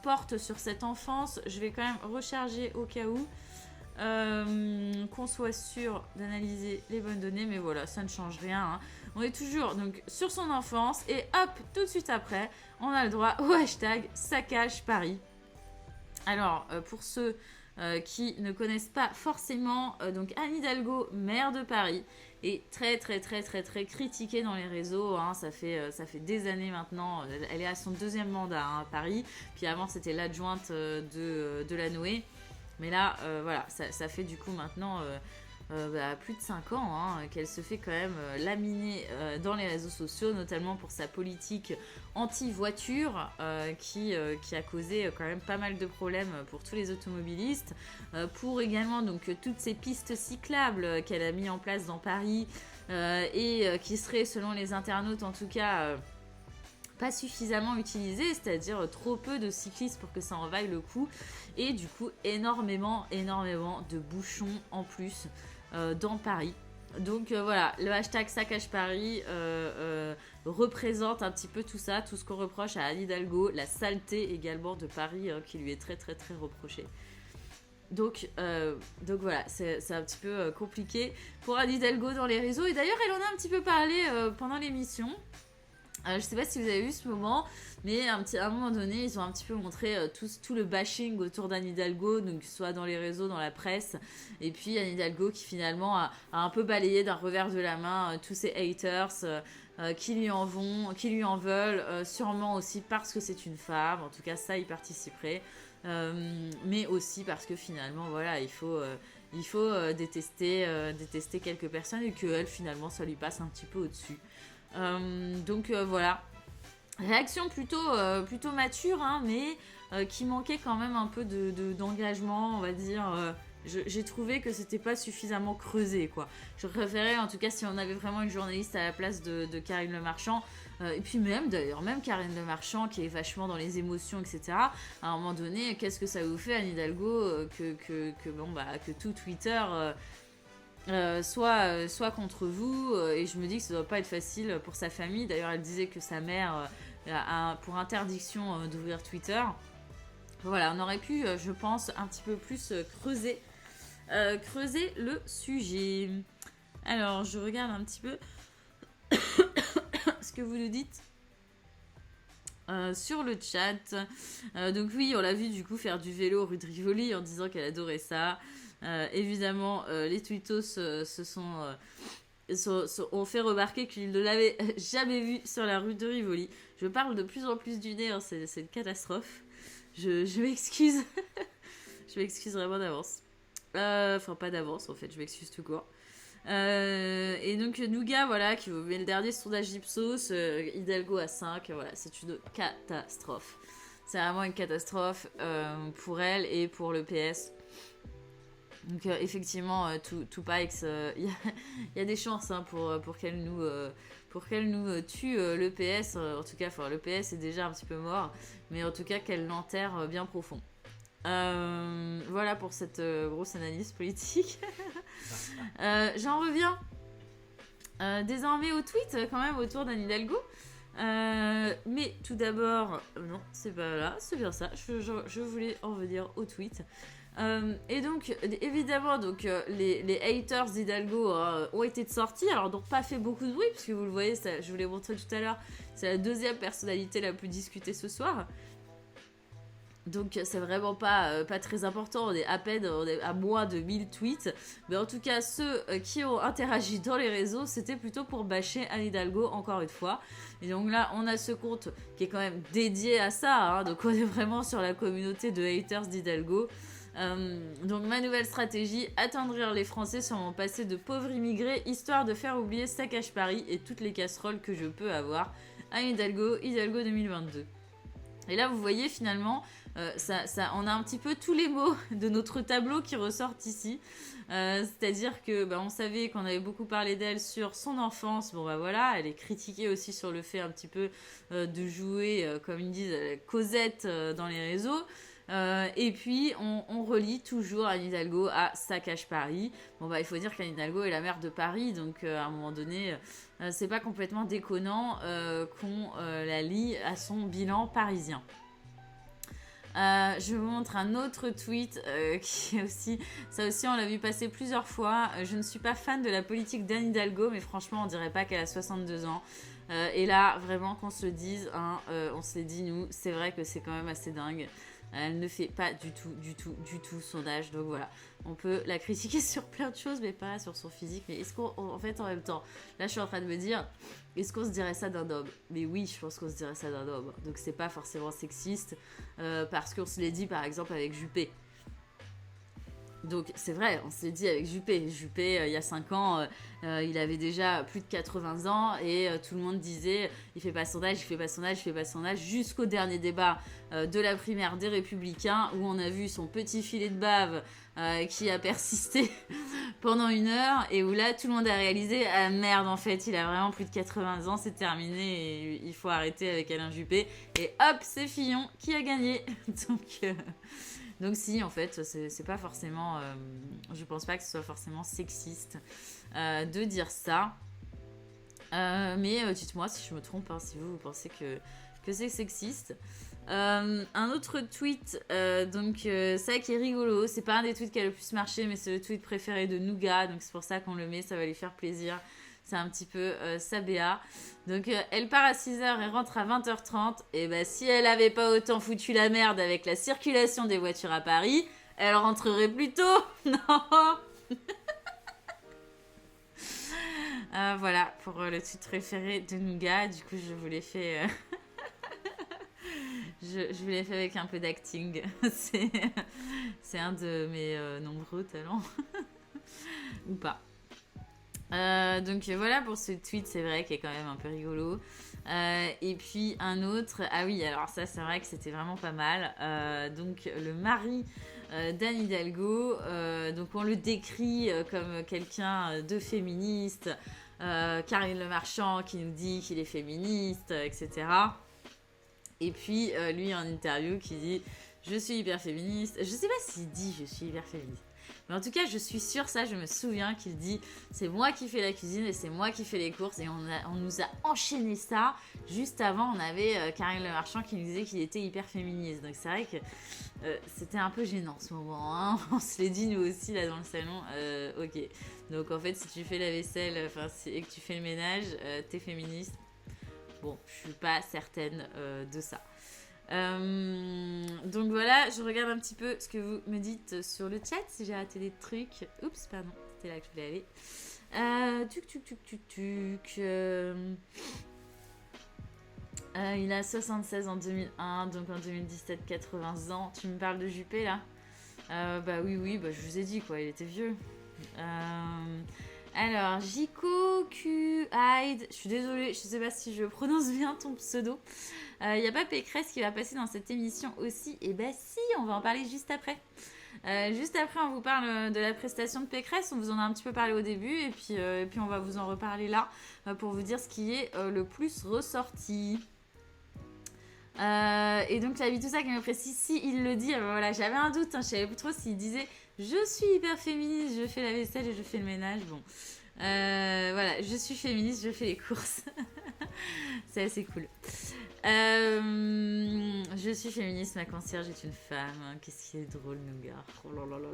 porte sur cette enfance. Je vais quand même recharger au cas où, qu'on soit sûr d'analyser les bonnes données, mais voilà, ça ne change rien. Hein. On est toujours donc sur son enfance, et hop, tout de suite après, on a le droit au hashtag Saccage Paris. Alors, pour ceux qui ne connaissent pas forcément, donc Anne Hidalgo, maire de Paris, est très critiquée dans les réseaux. Hein. Ça fait des années maintenant. Elle est à son deuxième mandat hein, à Paris. Puis avant, c'était l'adjointe de la Noé. Mais là, voilà, ça fait du coup maintenant plus de 5 ans hein, qu'elle se fait quand même laminer dans les réseaux sociaux, notamment pour sa politique anti-voiture qui a causé quand même pas mal de problèmes pour tous les automobilistes, pour également donc toutes ces pistes cyclables qu'elle a mis en place dans Paris et qui seraient, selon les internautes en tout cas, pas suffisamment utilisées, c'est-à-dire trop peu de cyclistes pour que ça en vaille le coup, et du coup énormément de bouchons en plus dans Paris. Donc voilà, le hashtag Saccage Paris représente un petit peu tout ça, tout ce qu'on reproche à Anne Hidalgo, la saleté également de Paris qui lui est très reprochée. Donc voilà, c'est un petit peu compliqué pour Anne Hidalgo dans les réseaux, et d'ailleurs elle en a un petit peu parlé pendant l'émission. Je sais pas si vous avez vu ce moment, mais à un moment donné, ils ont un petit peu montré tout le bashing autour d'Anne Hidalgo, donc soit dans les réseaux, dans la presse, et puis Anne Hidalgo qui finalement a un peu balayé d'un revers de la main tous ces haters qui lui en veulent, sûrement aussi parce que c'est une femme, en tout cas ça y participerait, mais aussi parce que finalement, voilà, il faut détester quelques personnes et qu'elle, finalement, ça lui passe un petit peu au-dessus. Donc voilà, réaction plutôt mature, hein, mais qui manquait quand même un peu d'engagement, on va dire. J'ai trouvé que c'était pas suffisamment creusé, quoi. Je préférais, en tout cas, si on avait vraiment une journaliste à la place de Karine Le Marchand, et puis même, d'ailleurs, même Karine Le Marchand, qui est vachement dans les émotions, etc., à un moment donné, qu'est-ce que ça vous fait, Anne Hidalgo, que tout Twitter soit contre vous, et je me dis que ça doit pas être facile pour sa famille. D'ailleurs, elle disait que sa mère pour interdiction d'ouvrir Twitter. Voilà, on aurait pu, je pense, un petit peu plus creuser le sujet. Alors, je regarde un petit peu ce que vous nous dites sur le chat. Donc oui, on l'a vu du coup faire du vélo rue de Rivoli en disant qu'elle adorait ça. Évidemment, les tweetos ont fait remarquer qu'ils ne l'avaient jamais vu sur la rue de Rivoli. Je parle de plus en plus du nez, hein, c'est une catastrophe. Je m'excuse. Je m'excuse vraiment d'avance. Enfin, pas d'avance en fait, je m'excuse tout court. Et donc Nougat, voilà, qui met le dernier sondage Ipsos, Hidalgo à 5, voilà, c'est une catastrophe. C'est vraiment une catastrophe pour elle et pour le PS. Donc effectivement, Tupac, il y a des chances hein, pour qu'elle nous tue le PS. En tout cas, le PS est déjà un petit peu mort, mais en tout cas qu'elle l'enterre bien profond. Voilà pour cette grosse analyse politique. J'en reviens désormais au tweet quand même autour d'Anne Hidalgo. Mais tout d'abord, non, c'est pas là, c'est bien ça. Je voulais en venir au tweet. Et donc, évidemment, les haters d'Hidalgo ont été sortis. Alors, donc, pas fait beaucoup de bruit, puisque vous le voyez, je vous l'ai montré tout à l'heure, c'est la deuxième personnalité la plus discutée ce soir. Donc c'est vraiment pas très important, on est à moins de 1000 tweets. Mais en tout cas, ceux qui ont interagi dans les réseaux, c'était plutôt pour bâcher Anne Hidalgo, encore une fois. Et donc là, on a ce compte qui est quand même dédié à ça, hein, donc on est vraiment sur la communauté de haters d'Hidalgo. Donc ma nouvelle stratégie, attendrir les Français sur mon passé de pauvre immigré, histoire de faire oublier Saccage Paris et toutes les casseroles que je peux avoir. Anne Hidalgo 2022. Et là, vous voyez finalement, on a un petit peu tous les mots de notre tableau qui ressortent ici. C'est-à-dire que on savait qu'on avait beaucoup parlé d'elle sur son enfance. Bon, voilà, elle est critiquée aussi sur le fait un petit peu de jouer, comme ils disent, Cosette dans les réseaux. Et puis, on relie toujours Anne Hidalgo à Saccage Paris. Bon, il faut dire qu'Anne Hidalgo est la maire de Paris, donc à un moment donné, c'est pas complètement déconnant qu'on la lie à son bilan parisien. Je vous montre un autre tweet qui est aussi... Ça aussi, on l'a vu passer plusieurs fois. Je ne suis pas fan de la politique d'Anne Hidalgo, mais franchement, on dirait pas qu'elle a 62 ans. Et là, vraiment, qu'on se le dise, hein, on s'est dit, nous, c'est vrai que c'est quand même assez dingue. Elle ne fait pas du tout son âge. Donc voilà, on peut la critiquer sur plein de choses, mais pas sur son physique. Mais est-ce qu'en fait, en même temps, là, je suis en train de me dire, est-ce qu'on se dirait ça d'un homme ? Mais oui, je pense qu'on se dirait ça d'un homme. Donc c'est pas forcément sexiste, parce qu'on se l'est dit, par exemple, avec Juppé. Donc c'est vrai, on s'est dit avec Juppé. Juppé, il y a 5 ans, il avait déjà plus de 80 ans et tout le monde disait il fait pas son âge, il fait pas son âge, il fait pas son âge, jusqu'au dernier débat de la primaire des Républicains où on a vu son petit filet de bave qui a persisté pendant 1 heure et où là tout le monde a réalisé ah merde, en fait il a vraiment plus de 80 ans, c'est terminé et il faut arrêter avec Alain Juppé. Et hop, c'est Fillon qui a gagné. Donc si, en fait, c'est pas forcément... je pense pas que ce soit forcément sexiste de dire ça. Mais dites-moi si je me trompe, hein, si vous pensez que c'est sexiste. Un autre tweet, ça qui est rigolo, c'est pas un des tweets qui a le plus marché, mais c'est le tweet préféré de Nougat, donc c'est pour ça qu'on le met, ça va lui faire plaisir. C'est un petit peu sa BA. Donc elle part à 6h et rentre à 20h30. Et si elle avait pas autant foutu la merde avec la circulation des voitures à Paris, elle rentrerait plus tôt. Non. Voilà pour le tweet préféré de Nougat. Du coup, je vous l'ai fait... je vous l'ai fait avec un peu d'acting. C'est un de mes nombreux talents. Ou pas. Donc voilà pour ce tweet, c'est vrai qu'il est quand même un peu rigolo. Et puis un autre, ah oui, alors ça c'est vrai que c'était vraiment pas mal. Donc le mari d'Anne Hidalgo, donc on le décrit comme quelqu'un de féministe, Karine Le Marchand qui nous dit qu'il est féministe, etc. Et puis lui en interview qui dit je suis hyper féministe. Je sais pas s'il dit je suis hyper féministe. Mais en tout cas, je suis sûre, ça, je me souviens qu'il dit c'est moi qui fais la cuisine et c'est moi qui fais les courses. Et on nous a enchaîné ça. Juste avant, on avait Karine Le Marchand qui nous disait qu'il était hyper féministe. Donc c'est vrai que c'était un peu gênant ce moment. Hein. On se l'est dit nous aussi là dans le salon. Ok. Donc en fait, si tu fais la vaisselle et que tu fais le ménage, t'es féministe. Bon, je suis pas certaine de ça. Donc voilà, je regarde un petit peu ce que vous me dites sur le chat, si j'ai raté des trucs. Oups, pardon, c'était là que je voulais aller. Il a 76 en 2001, donc en 2017, 80 ans. Tu me parles de Juppé là Bah oui, bah, je vous ai dit quoi, il était vieux. Alors, Jiko Q Hyde, je suis désolée, je sais pas si je prononce bien ton pseudo. Il n'y a pas Pécresse qui va passer dans cette émission aussi. Et ben si, on va en parler juste après. Juste après, on vous parle de la prestation de Pécresse. On vous en a un petit peu parlé au début. Et puis on va vous en reparler là pour vous dire ce qui est le plus ressorti. Et donc, la vie, tout ça qui me précise, si il le dit, voilà, j'avais un doute. Hein, je savais plus trop s'il disait je suis hyper féministe, je fais la vaisselle et je fais le ménage. Bon. Voilà, je suis féministe, je fais les courses. C'est assez cool. Je suis féministe, ma concierge est une femme. Qu'est-ce qui est drôle, nos gars. Oh là là là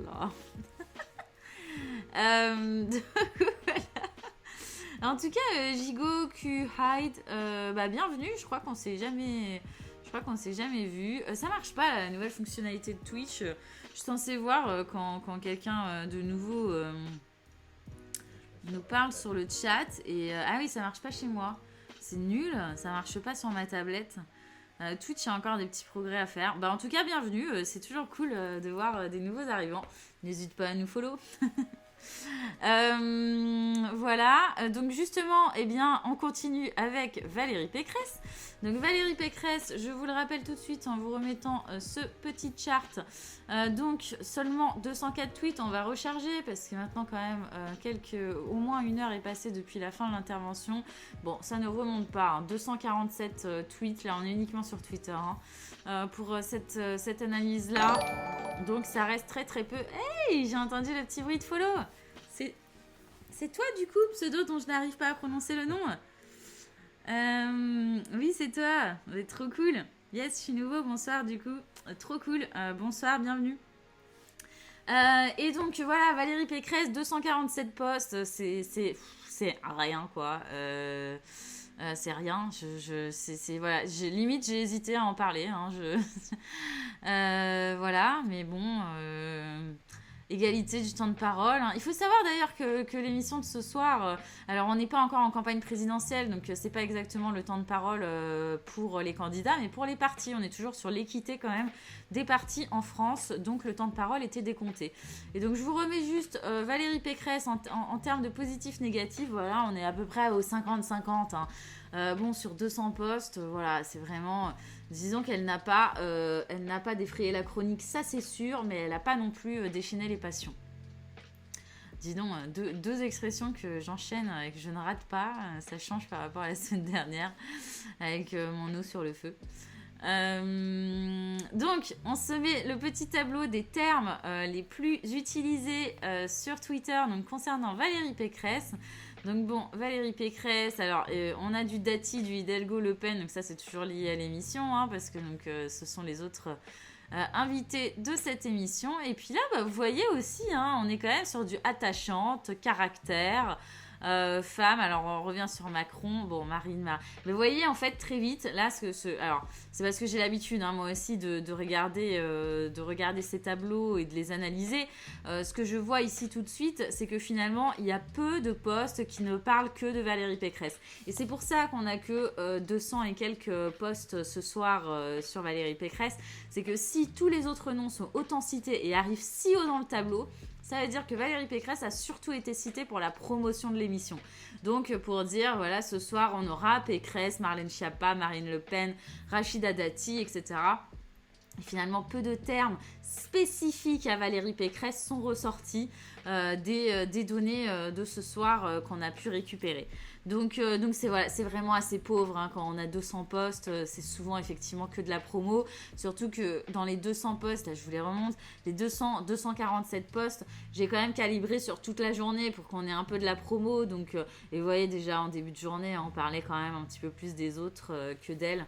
là. Donc, voilà. En tout cas, Jigo Q Hyde, bah bienvenue. Je crois qu'on s'est jamais vu. Ça marche pas la nouvelle fonctionnalité de Twitch. Je suis censée voir quand quelqu'un de nouveau nous parle sur le chat. Et ah oui, ça marche pas chez moi. C'est nul, ça marche pas sur ma tablette. Twitch, il y a encore des petits progrès à faire. Bah, en tout cas, bienvenue. C'est toujours cool de voir des nouveaux arrivants. N'hésite pas à nous follow. Voilà, donc justement, eh bien, on continue avec Valérie Pécresse. Donc Valérie Pécresse, je vous le rappelle tout de suite en vous remettant ce petit chart. Donc seulement 204 tweets, on va recharger parce que maintenant quand même au moins 1 heure est passée depuis la fin de l'intervention. Bon, ça ne remonte pas, hein. 247 tweets, là on est uniquement sur Twitter hein, pour cette analyse-là. Donc ça reste très très peu. Hey, j'ai entendu le petit bruit de follow. C'est toi du coup, pseudo dont je n'arrive pas à prononcer le nom. Oui, c'est toi. C'est trop cool. Yes, je suis nouveau. Bonsoir du coup. Trop cool. Bonsoir, bienvenue. Et donc voilà, Valérie Pécresse, 247 posts. C'est rien quoi. C'est rien. Voilà. Limite, j'ai hésité à en parler. Hein, voilà, mais bon. Égalité du temps de parole. Il faut savoir d'ailleurs que l'émission de ce soir, alors on n'est pas encore en campagne présidentielle, donc c'est pas exactement le temps de parole pour les candidats, mais pour les partis, on est toujours sur l'équité quand même des partis en France, donc le temps de parole était décompté. Et donc je vous remets juste Valérie Pécresse en termes de positif-négatif, voilà, on est à peu près au 50-50. Hein. Bon, sur 200 postes, voilà, c'est vraiment... Disons qu'elle n'a pas défrayé la chronique, ça c'est sûr, mais elle n'a pas non plus déchaîné les passions. Dis donc, deux expressions que j'enchaîne et que je ne rate pas, ça change par rapport à la semaine dernière avec mon eau sur le feu. Donc, on se met le petit tableau des termes les plus utilisés sur Twitter, donc concernant Valérie Pécresse. Donc bon, Valérie Pécresse, alors on a du Dati, du Hidalgo, Le Pen, donc ça c'est toujours lié à l'émission, hein, parce que donc, ce sont les autres invités de cette émission. Et puis là, bah, vous voyez aussi, hein, on est quand même sur du attachante, caractère, femme. Alors on revient sur Macron, bon Marine, mais vous voyez en fait très vite là alors c'est parce que j'ai l'habitude hein, moi aussi de regarder ces tableaux et de les analyser. Ce que je vois ici tout de suite, c'est que finalement il y a peu de postes qui ne parlent que de Valérie Pécresse, et c'est pour ça qu'on a que 200 et quelques postes ce soir sur Valérie Pécresse. C'est que si tous les autres noms sont autant cités et arrivent si haut dans le tableau, ça veut dire que Valérie Pécresse a surtout été citée pour la promotion de l'émission. Donc pour dire, voilà, ce soir on aura Pécresse, Marlène Schiappa, Marine Le Pen, Rachida Dati, etc. Et finalement, peu de termes spécifiques à Valérie Pécresse sont ressortis des données de ce soir qu'on a pu récupérer. Donc c'est vraiment assez pauvre hein, quand on a 200 postes, c'est souvent effectivement que de la promo, surtout que dans les 200 postes, là je vous les remonte, les 247 postes, j'ai quand même calibré sur toute la journée pour qu'on ait un peu de la promo, donc et vous voyez déjà en début de journée, on parlait quand même un petit peu plus des autres que d'elle.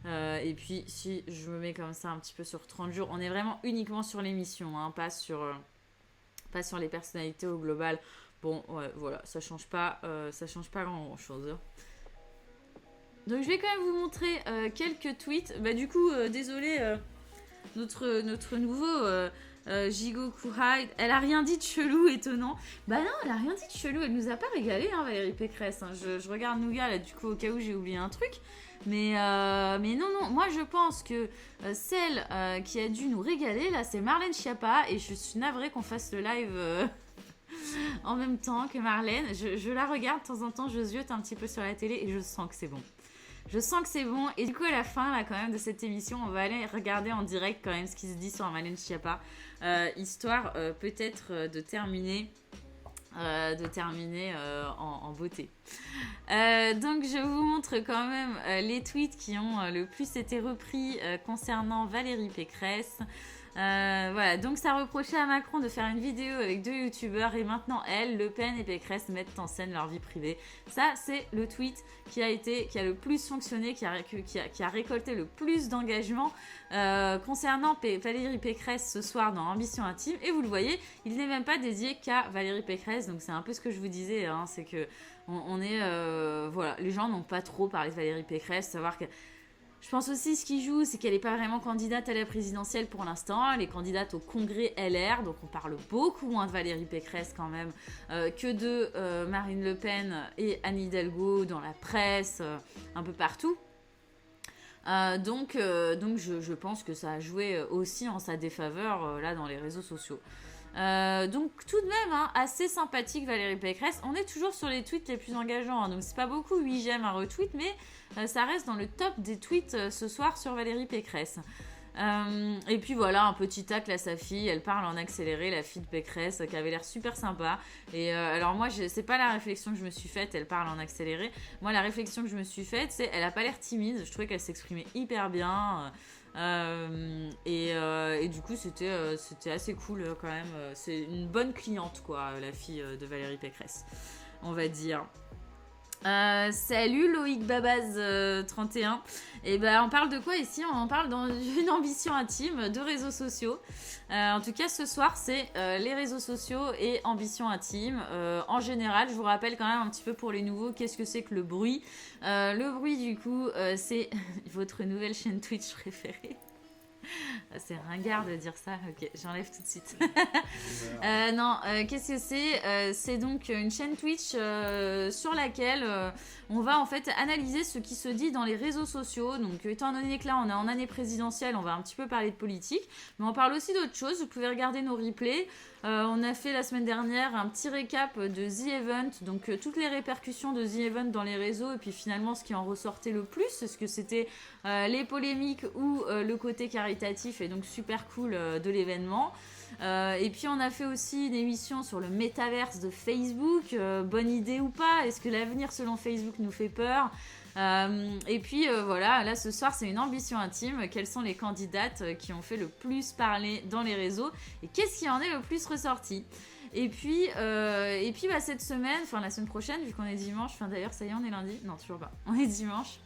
Et puis si je me mets comme ça un petit peu sur 30 jours, on est vraiment uniquement sur l'émission, hein, pas sur les personnalités au global. Bon, ouais, voilà, ça change pas grand chose. Donc je vais quand même vous montrer quelques tweets. Bah du coup, désolé, notre nouveau Jigo Kuhai, elle a rien dit de chelou, étonnant. Bah non, elle a rien dit de chelou, elle nous a pas régalé, hein, Valérie Pécresse. Hein. Je regarde Nougat là, du coup, au cas où j'ai oublié un truc. Mais non, moi je pense que celle qui a dû nous régaler, là, c'est Marlène Schiappa. Et je suis navrée qu'on fasse le live en même temps que Marlène. Je la regarde de temps en temps, je ziote un petit peu sur la télé et je sens que c'est bon. Je sens que c'est bon. Et du coup, à la fin, là, quand même, de cette émission, on va aller regarder en direct quand même ce qui se dit sur Marlène Schiappa. Histoire peut-être de terminer en beauté. Donc je vous montre quand même les tweets qui ont le plus été repris concernant Valérie Pécresse. Voilà, donc ça reprochait à Macron de faire une vidéo avec 2 youtubeurs et maintenant elle, Le Pen et Pécresse mettent en scène leur vie privée. Ça, c'est le tweet qui a le plus fonctionné, qui a récolté le plus d'engagement concernant Valérie Pécresse ce soir dans Ambition Intime. Et vous le voyez, il n'est même pas dédié qu'à Valérie Pécresse, donc c'est un peu ce que je vous disais, hein, c'est que voilà, les gens n'ont pas trop parlé de Valérie Pécresse, savoir que je pense aussi ce qui joue, c'est qu'elle n'est pas vraiment candidate à la présidentielle pour l'instant. Elle est candidate au congrès LR, donc on parle beaucoup moins de Valérie Pécresse quand même que de Marine Le Pen et Anne Hidalgo dans la presse, un peu partout. Donc je pense que ça a joué aussi en sa défaveur là dans les réseaux sociaux. Donc tout de même hein, assez sympathique Valérie Pécresse. On est toujours sur les tweets les plus engageants hein, donc c'est pas beaucoup 8 j'aime un retweet, mais ça reste dans le top des tweets ce soir sur Valérie Pécresse. Et puis voilà, un petit tacle à sa fille, elle parle en accéléré, la fille de Pécresse qui avait l'air super sympa. Et alors moi c'est pas la réflexion que je me suis faite, elle parle en accéléré. Moi la réflexion que je me suis faite, c'est elle a pas l'air timide, je trouvais qu'elle s'exprimait hyper bien. Et du coup c'était assez cool quand même. C'est une bonne cliente quoi, la fille de Valérie Pécresse, on va dire. Salut Loïc Babaz 31. Et ben on parle de quoi ici? On en parle dans une ambition intime de réseaux sociaux. En tout cas ce soir c'est les réseaux sociaux et ambition intime. En général, je vous rappelle quand même un petit peu pour les nouveaux, qu'est-ce que c'est que le bruit? Le bruit du coup c'est votre nouvelle chaîne Twitch préférée. C'est ringard de dire ça, ok, j'enlève tout de suite. Non, qu'est-ce que c'est? C'est donc une chaîne Twitch sur laquelle on va en fait analyser ce qui se dit dans les réseaux sociaux. Donc étant donné que là on est en année présidentielle, on va un petit peu parler de politique, mais on parle aussi d'autres choses. Vous pouvez regarder nos replays. On a fait la semaine dernière un petit récap de The Event, donc toutes les répercussions de The Event dans les réseaux et puis finalement ce qui en ressortait le plus, est-ce que c'était les polémiques ou le côté caritatif et donc super cool de l'événement. Et puis on a fait aussi une émission sur le métaverse de Facebook, bonne idée ou pas, est-ce que l'avenir selon Facebook nous fait peur? Et puis voilà, là ce soir c'est une ambition intime, quelles sont les candidates qui ont fait le plus parler dans les réseaux et qu'est-ce qui en est le plus ressorti? Et puis bah, cette semaine, enfin la semaine prochaine vu qu'on est dimanche, enfin d'ailleurs ça y est on est lundi, non toujours pas, on est dimanche.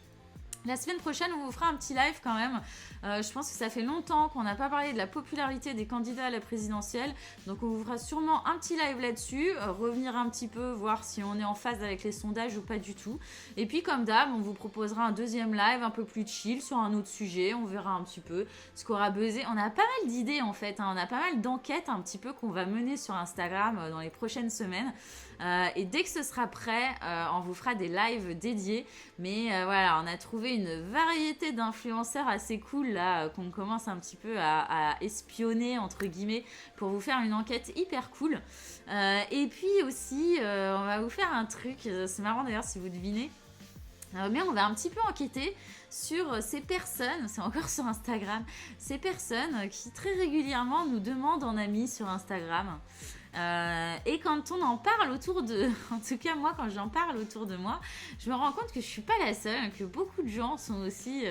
La semaine prochaine, on vous fera un petit live quand même. Je pense que ça fait longtemps qu'on n'a pas parlé de la popularité des candidats à la présidentielle. Donc on vous fera sûrement un petit live là-dessus. Revenir un petit peu, voir si on est en phase avec les sondages ou pas du tout. Et puis comme d'hab, on vous proposera un deuxième live un peu plus chill sur un autre sujet. On verra un petit peu ce qu'aura buzzé. On a pas mal d'idées en fait. Hein. On a pas mal d'enquêtes un petit peu qu'on va mener sur Instagram dans les prochaines semaines. Et dès que ce sera prêt, on vous fera des lives dédiés. Mais voilà, on a trouvé avez une variété d'influenceurs assez cool là qu'on commence un petit peu à espionner entre guillemets pour vous faire une enquête hyper cool. Et puis aussi, on va vous faire un truc, c'est marrant d'ailleurs si vous devinez. Mais on va un petit peu enquêter sur ces personnes, c'est encore sur Instagram, ces personnes qui très régulièrement nous demandent en ami sur Instagram. Et quand on en parle autour de... En tout cas, moi, quand j'en parle autour de moi, je me rends compte que je suis pas la seule, que beaucoup de gens sont aussi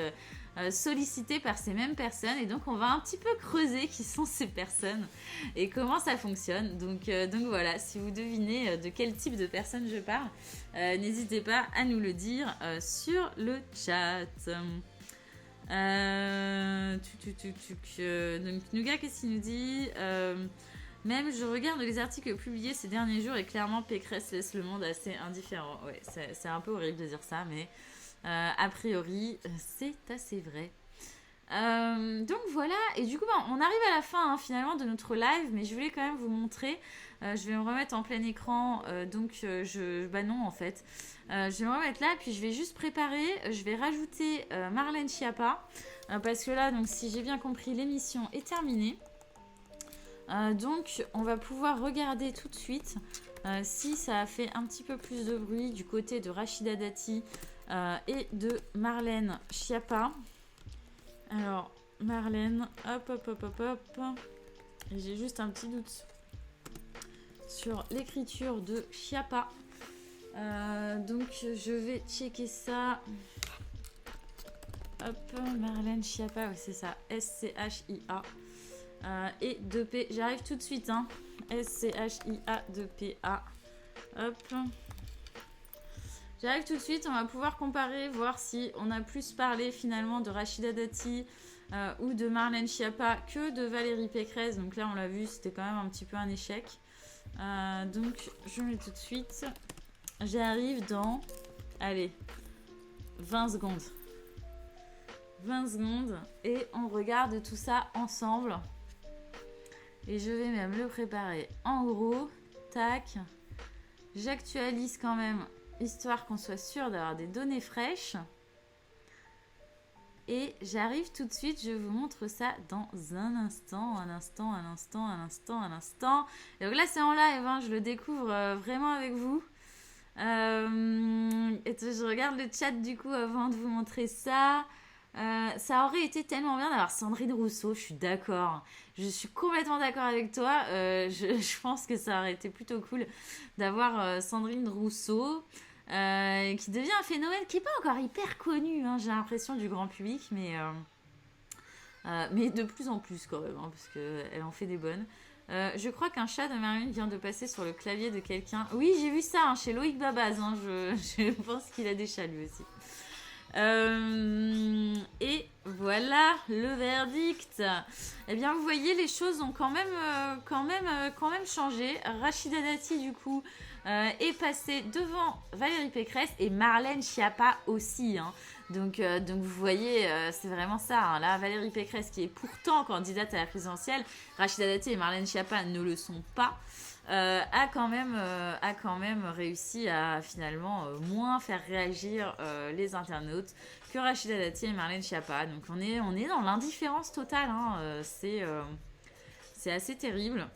sollicités par ces mêmes personnes. Et donc, on va un petit peu creuser qui sont ces personnes et comment ça fonctionne. Donc voilà, si vous devinez de quel type de personnes je parle, n'hésitez pas à nous le dire sur le chat. Donc, Nougat, qu'est-ce qu'il nous dit Même, je regarde les articles publiés ces derniers jours et clairement, Pécresse laisse le monde assez indifférent. Ouais, c'est un peu horrible de dire ça, mais a priori, c'est assez vrai. Donc voilà, et du coup, on arrive à la fin finalement de notre live, mais je voulais quand même vous montrer. Je vais me remettre en plein écran, bah non en fait. Je vais me remettre là, puis je vais juste préparer. Je vais rajouter Marlène Schiappa, parce que là, donc si j'ai bien compris, l'émission est terminée. Donc on va pouvoir regarder tout de suite si ça a fait un petit peu plus de bruit du côté de Rachida Dati et de Marlène Schiappa. Alors Marlène, hop. J'ai juste un petit doute sur l'écriture de Schiappa. Donc je vais checker ça. Hop, Marlène Schiappa, oui, c'est ça, S-C-H-I-A. Et 2P, j'arrive tout de suite, hein. S-C-H-I-A 2P-A. Hop. J'arrive tout de suite, on va pouvoir comparer, voir si on a plus parlé finalement de Rachida Dati ou de Marlène Schiappa que de Valérie Pécresse. Donc là, on l'a vu, c'était quand même un petit peu un échec. Donc, je mets tout de suite. J'arrive dans, allez, 20 secondes. 20 secondes et on regarde tout ça ensemble. Et je vais même le préparer en gros. Tac. J'actualise quand même, histoire qu'on soit sûr d'avoir des données fraîches. Et j'arrive tout de suite, je vous montre ça dans un instant. Et donc là, c'est en live, hein, je le découvre vraiment avec vous. Et je regarde le chat du coup avant de vous montrer ça. Ça aurait été tellement bien d'avoir Sandrine Rousseau, je suis d'accord. Je suis complètement d'accord avec toi. Je pense que ça aurait été plutôt cool d'avoir Sandrine Rousseau, qui devient un phénomène qui n'est pas encore hyper connu, hein, j'ai l'impression, du grand public, mais de plus en plus quand même, hein, parce qu'elle en fait des bonnes. Je crois qu'un chat de Marine vient de passer sur le clavier de quelqu'un. Oui, j'ai vu ça hein, chez Loïc Babaz. Hein, je pense qu'il a des chats lui aussi. Et voilà le verdict. Eh bien, vous voyez, les choses ont quand même changé. Rachida Dati, du coup, est passée devant Valérie Pécresse et Marlène Schiappa aussi. Hein. Donc, vous voyez, c'est vraiment ça. Hein. Là, Valérie Pécresse, qui est pourtant candidate à la présidentielle, Rachida Dati et Marlène Schiappa ne le sont pas. A quand même réussi à finalement moins faire réagir les internautes que Rachida Dati et Marlène Schiappa. Donc on est dans l'indifférence totale, hein. C'est assez terrible.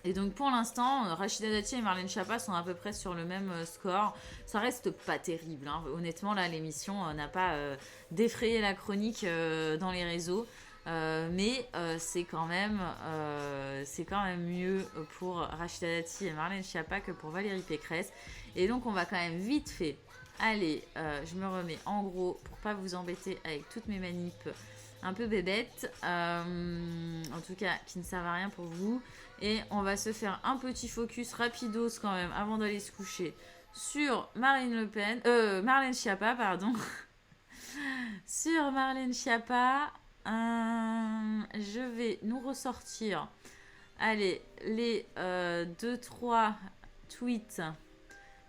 Et donc pour l'instant, Rachida Dati et Marlène Schiappa sont à peu près sur le même score. Ça reste pas terrible, hein. Honnêtement, là, l'émission n'a pas défrayé la chronique dans les réseaux. Mais c'est quand même mieux pour Rachida Dati et Marlène Schiappa que pour Valérie Pécresse. Et donc on va quand même vite fait. Allez, je me remets en gros pour pas vous embêter avec toutes mes manips un peu bébêtes, en tout cas qui ne servent à rien pour vous. Et on va se faire un petit focus rapidos quand même avant d'aller se coucher sur Marlène Schiappa, pardon. Sur Marlène Schiappa. Je vais nous ressortir allez, les 2-3 tweets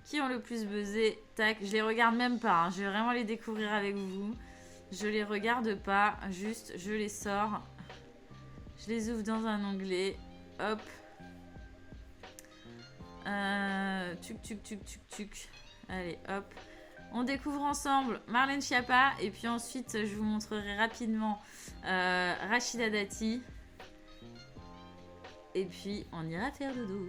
qui ont le plus buzzé. Tac, je les regarde même pas, hein. Je vais vraiment les découvrir avec vous. Je les regarde pas, juste je les sors. Je les ouvre dans un onglet. Hop. Tuc. Allez, hop. On découvre ensemble Marlène Schiappa et puis ensuite je vous montrerai rapidement Rachida Dati. Et puis on ira faire dodo.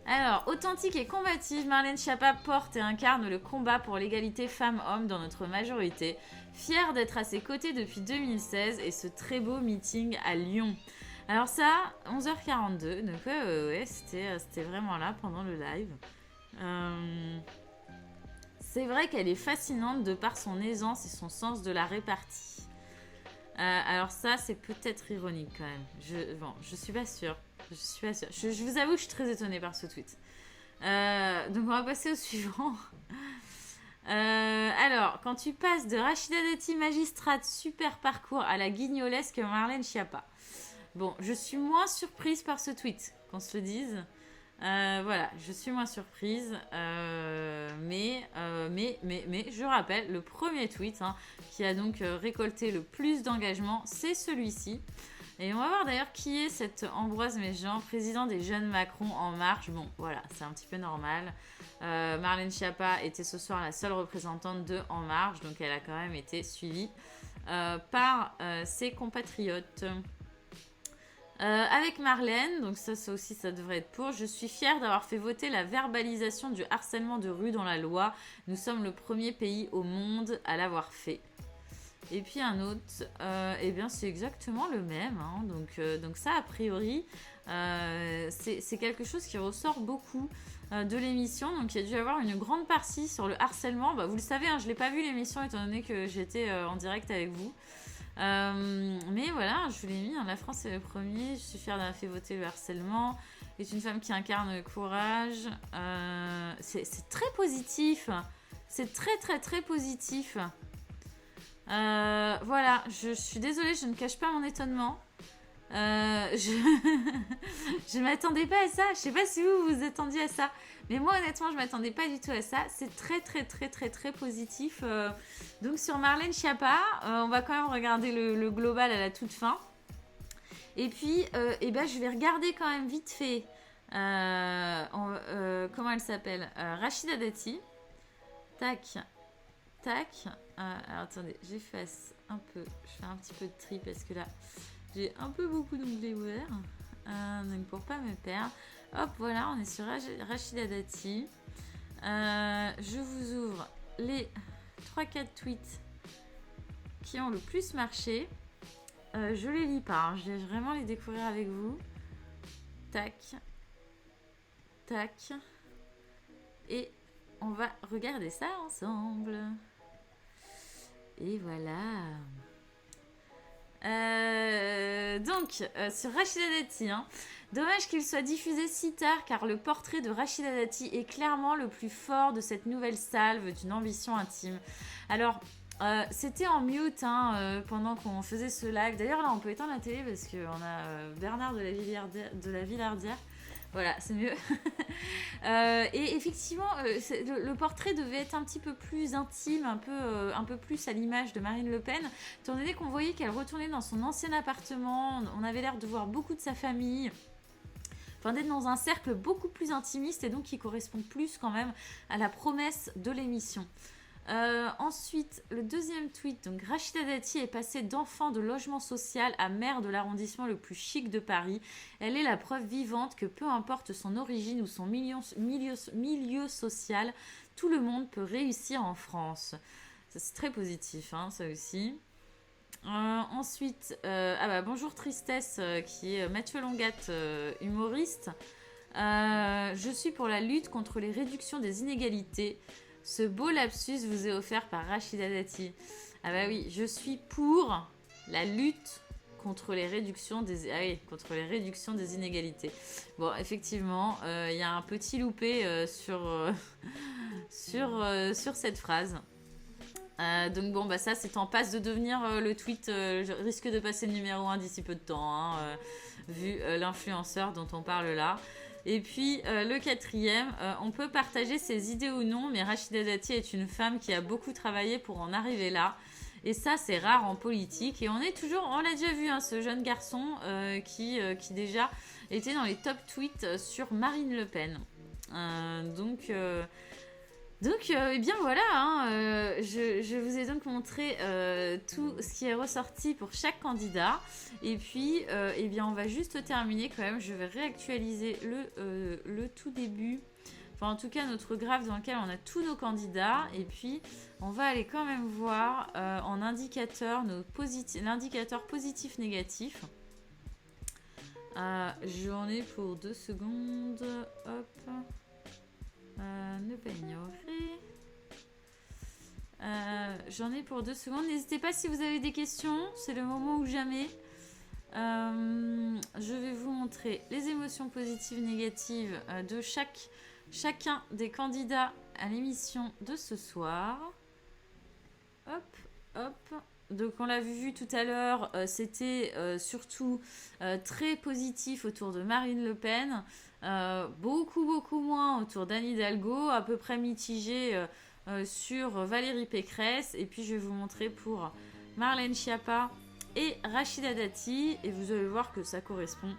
Alors, authentique et combative, Marlène Schiappa porte et incarne le combat pour l'égalité femmes-hommes dans notre majorité, fière d'être à ses côtés depuis 2016 et ce très beau meeting à Lyon. Alors ça, 11h42, donc ouais, c'était vraiment là pendant le live. C'est vrai qu'elle est fascinante de par son aisance et son sens de la répartie. Alors ça, c'est peut-être ironique quand même. Je suis pas sûre. Je vous avoue que je suis très étonnée par ce tweet. Donc on va passer au suivant. Alors, quand tu passes de Rachida Dati, magistrate, super parcours, à la guignolesque Marlène Schiappa. Bon, je suis moins surprise par ce tweet, qu'on se le dise. Voilà, je suis moins surprise. Mais je rappelle, le premier tweet qui a donc récolté le plus d'engagement, c'est celui-ci. Et on va voir d'ailleurs qui est cette Ambroise Méjean, président des Jeunes Macron En Marche. Bon, voilà, c'est un petit peu normal. Marlène Schiappa était ce soir la seule représentante de En Marche, donc elle a quand même été suivie par ses compatriotes. Avec Marlène, donc ça aussi ça devrait être pour. Je suis fière d'avoir fait voter la verbalisation du harcèlement de rue dans la loi. Nous sommes le premier pays au monde à l'avoir fait. Et puis un autre, eh bien c'est exactement le même. Donc ça a priori, c'est quelque chose qui ressort beaucoup de l'émission. Donc il y a dû y avoir une grande partie sur le harcèlement. Bah, vous le savez, je ne l'ai pas vu l'émission étant donné que j'étais en direct avec vous. Mais voilà, je vous l'ai mis. La France est le premier. Je suis fière d'avoir fait voter le harcèlement. Est une femme qui incarne le courage. C'est très positif. C'est très très très positif. Voilà, je suis désolée, je ne cache pas mon étonnement. Je m'attendais pas à ça. Je sais pas si vous vous attendiez à ça, mais moi honnêtement je m'attendais pas du tout à ça. C'est très très très très très positif. Donc sur Marlène Schiappa, on va quand même regarder le global à la toute fin. Et puis je vais regarder quand même vite fait comment elle s'appelle, Rachida Dati. Tac. Alors attendez, j'efface un peu. Je fais un petit peu de tri parce que là j'ai un peu beaucoup d'onglets ouverts, donc pour pas me perdre. Hop, voilà, on est sur Rachida Dati. Je vous ouvre les 3-4 tweets qui ont le plus marché. Je les lis pas, je vais vraiment les découvrir avec vous. Tac. Et on va regarder ça ensemble. Et voilà. Sur Rachida Dati, dommage qu'il soit diffusé si tard car le portrait de Rachida Dati est clairement le plus fort de cette nouvelle salve d'une ambition intime. Alors, c'était en mute pendant qu'on faisait ce live. D'ailleurs, là, on peut éteindre la télé parce qu'on a Bernard de la Villardière. Voilà, c'est mieux. Et effectivement, le portrait devait être un petit peu plus intime, un peu plus à l'image de Marine Le Pen, étant donné qu'on voyait qu'elle retournait dans son ancien appartement. On avait l'air de voir beaucoup de sa famille. Enfin, d'être dans un cercle beaucoup plus intimiste et donc qui correspond plus quand même à la promesse de l'émission. Ensuite, le deuxième tweet, donc Rachida Dati est passée d'enfant de logement social à maire de l'arrondissement le plus chic de Paris. Elle est la preuve vivante que peu importe son origine ou son milieu social, tout le monde peut réussir en France. Ça, c'est très positif, ça aussi. Ensuite, bonjour Tristesse, qui est Mathieu Longat, humoriste. Je suis pour la lutte contre les réductions des inégalités. Ce beau lapsus vous est offert par Rachida Dati. Ah bah oui, je suis pour la lutte contre les réductions des inégalités. Bon, effectivement, il y a un petit loupé sur cette phrase. Donc bon, ça c'est en passe de devenir le tweet. Je risque de passer le numéro 1 d'ici peu de temps, vu l'influenceur dont on parle là. Et puis le quatrième, on peut partager ses idées ou non, mais Rachida Dati est une femme qui a beaucoup travaillé pour en arriver là. Et ça, c'est rare en politique. Et on l'a déjà vu, ce jeune garçon qui déjà était dans les top tweets sur Marine Le Pen. Donc, eh bien voilà, hein, je vous ai donc montré tout ce qui est ressorti pour chaque candidat. Et puis, eh bien, on va juste terminer quand même. Je vais réactualiser le tout début. Enfin, en tout cas, notre graphe dans lequel on a tous nos candidats. Et puis, on va aller quand même voir en indicateur l'indicateur positif-négatif. J'en ai pour 2 secondes. Hop. Ne pas ignorer. J'en ai pour 2 secondes. N'hésitez pas si vous avez des questions. C'est le moment ou jamais. Je vais vous montrer les émotions positives, négatives de chacun des candidats à l'émission de ce soir. Hop, hop. Donc on l'a vu tout à l'heure, c'était surtout très positif autour de Marine Le Pen, beaucoup moins autour d'Anne Hidalgo, à peu près mitigé sur Valérie Pécresse. Et puis je vais vous montrer pour Marlène Schiappa et Rachida Dati. Et vous allez voir que ça correspond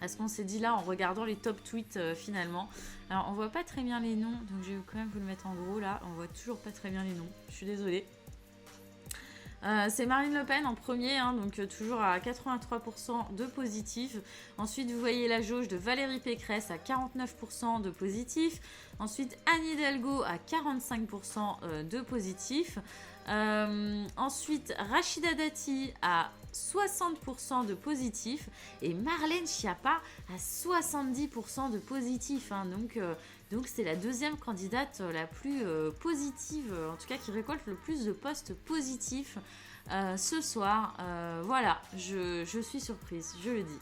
à ce qu'on s'est dit là en regardant les top tweets finalement. Alors on voit pas très bien les noms, donc je vais quand même vous le mettre en gros là. On voit toujours pas très bien les noms, je suis désolée. C'est Marine Le Pen en premier, hein, donc toujours à 83% de positif. Ensuite, vous voyez la jauge de Valérie Pécresse à 49% de positif. Ensuite, Anne Hidalgo à 45% de positif. Ensuite, Rachida Dati à 60% de positif. Et Marlène Schiappa à 70% de positif. Hein, donc c'est la deuxième candidate la plus positive, en tout cas qui récolte le plus de postes positifs ce soir. Voilà, je suis surprise, je le dis.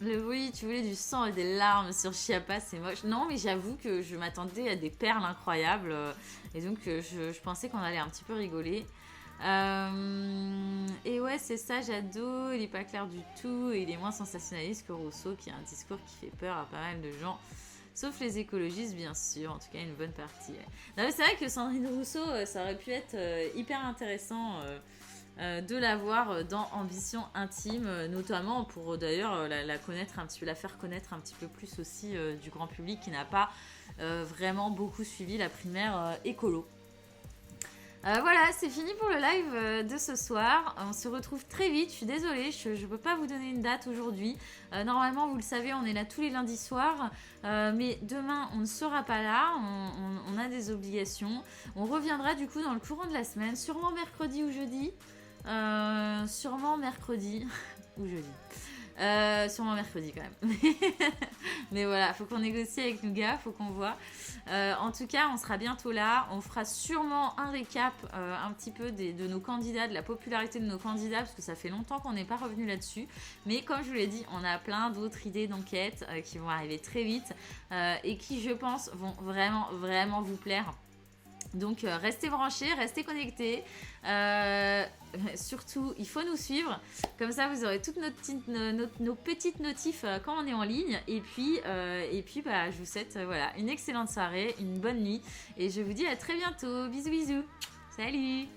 Oui, tu voulais du sang et des larmes sur Chiappa, c'est moche. Non, mais j'avoue que je m'attendais à des perles incroyables. Et donc, je pensais qu'on allait un petit peu rigoler. Et ouais, c'est ça, Jadot. Il est pas clair du tout. Et il est moins sensationnaliste que Rousseau, qui a un discours qui fait peur à pas mal de gens. Sauf les écologistes, bien sûr. En tout cas, une bonne partie. Non, mais c'est vrai que Sandrine Rousseau, ça aurait pu être hyper intéressant de la voir dans Ambition Intime, notamment pour d'ailleurs la connaître un petit peu, la faire connaître un petit peu plus aussi du grand public qui n'a pas vraiment beaucoup suivi la primaire écolo. Voilà, c'est fini pour le live de ce soir. On se retrouve très vite. Je suis désolée, je ne peux pas vous donner une date aujourd'hui. Normalement, vous le savez, on est là tous les lundis soirs. Mais demain, on ne sera pas là. On a des obligations. On reviendra du coup dans le courant de la semaine, sûrement mercredi ou jeudi. Sûrement mercredi ou jeudi. Sûrement mercredi quand même. Mais voilà, faut qu'on négocie avec Nougat, faut qu'on voit. En tout cas, on sera bientôt là. On fera sûrement un récap un petit peu de nos candidats, de la popularité de nos candidats, parce que ça fait longtemps qu'on n'est pas revenu là-dessus. Mais comme je vous l'ai dit, on a plein d'autres idées d'enquête qui vont arriver très vite et qui, je pense, vont vraiment vous plaire. Donc restez branchés, restez connectés. Surtout, il faut nous suivre. Comme ça, vous aurez toutes nos petites notifs quand on est en ligne. Et puis bah, je vous souhaite voilà, une excellente soirée, une bonne nuit. Et je vous dis à très bientôt. Bisous, bisous. Salut!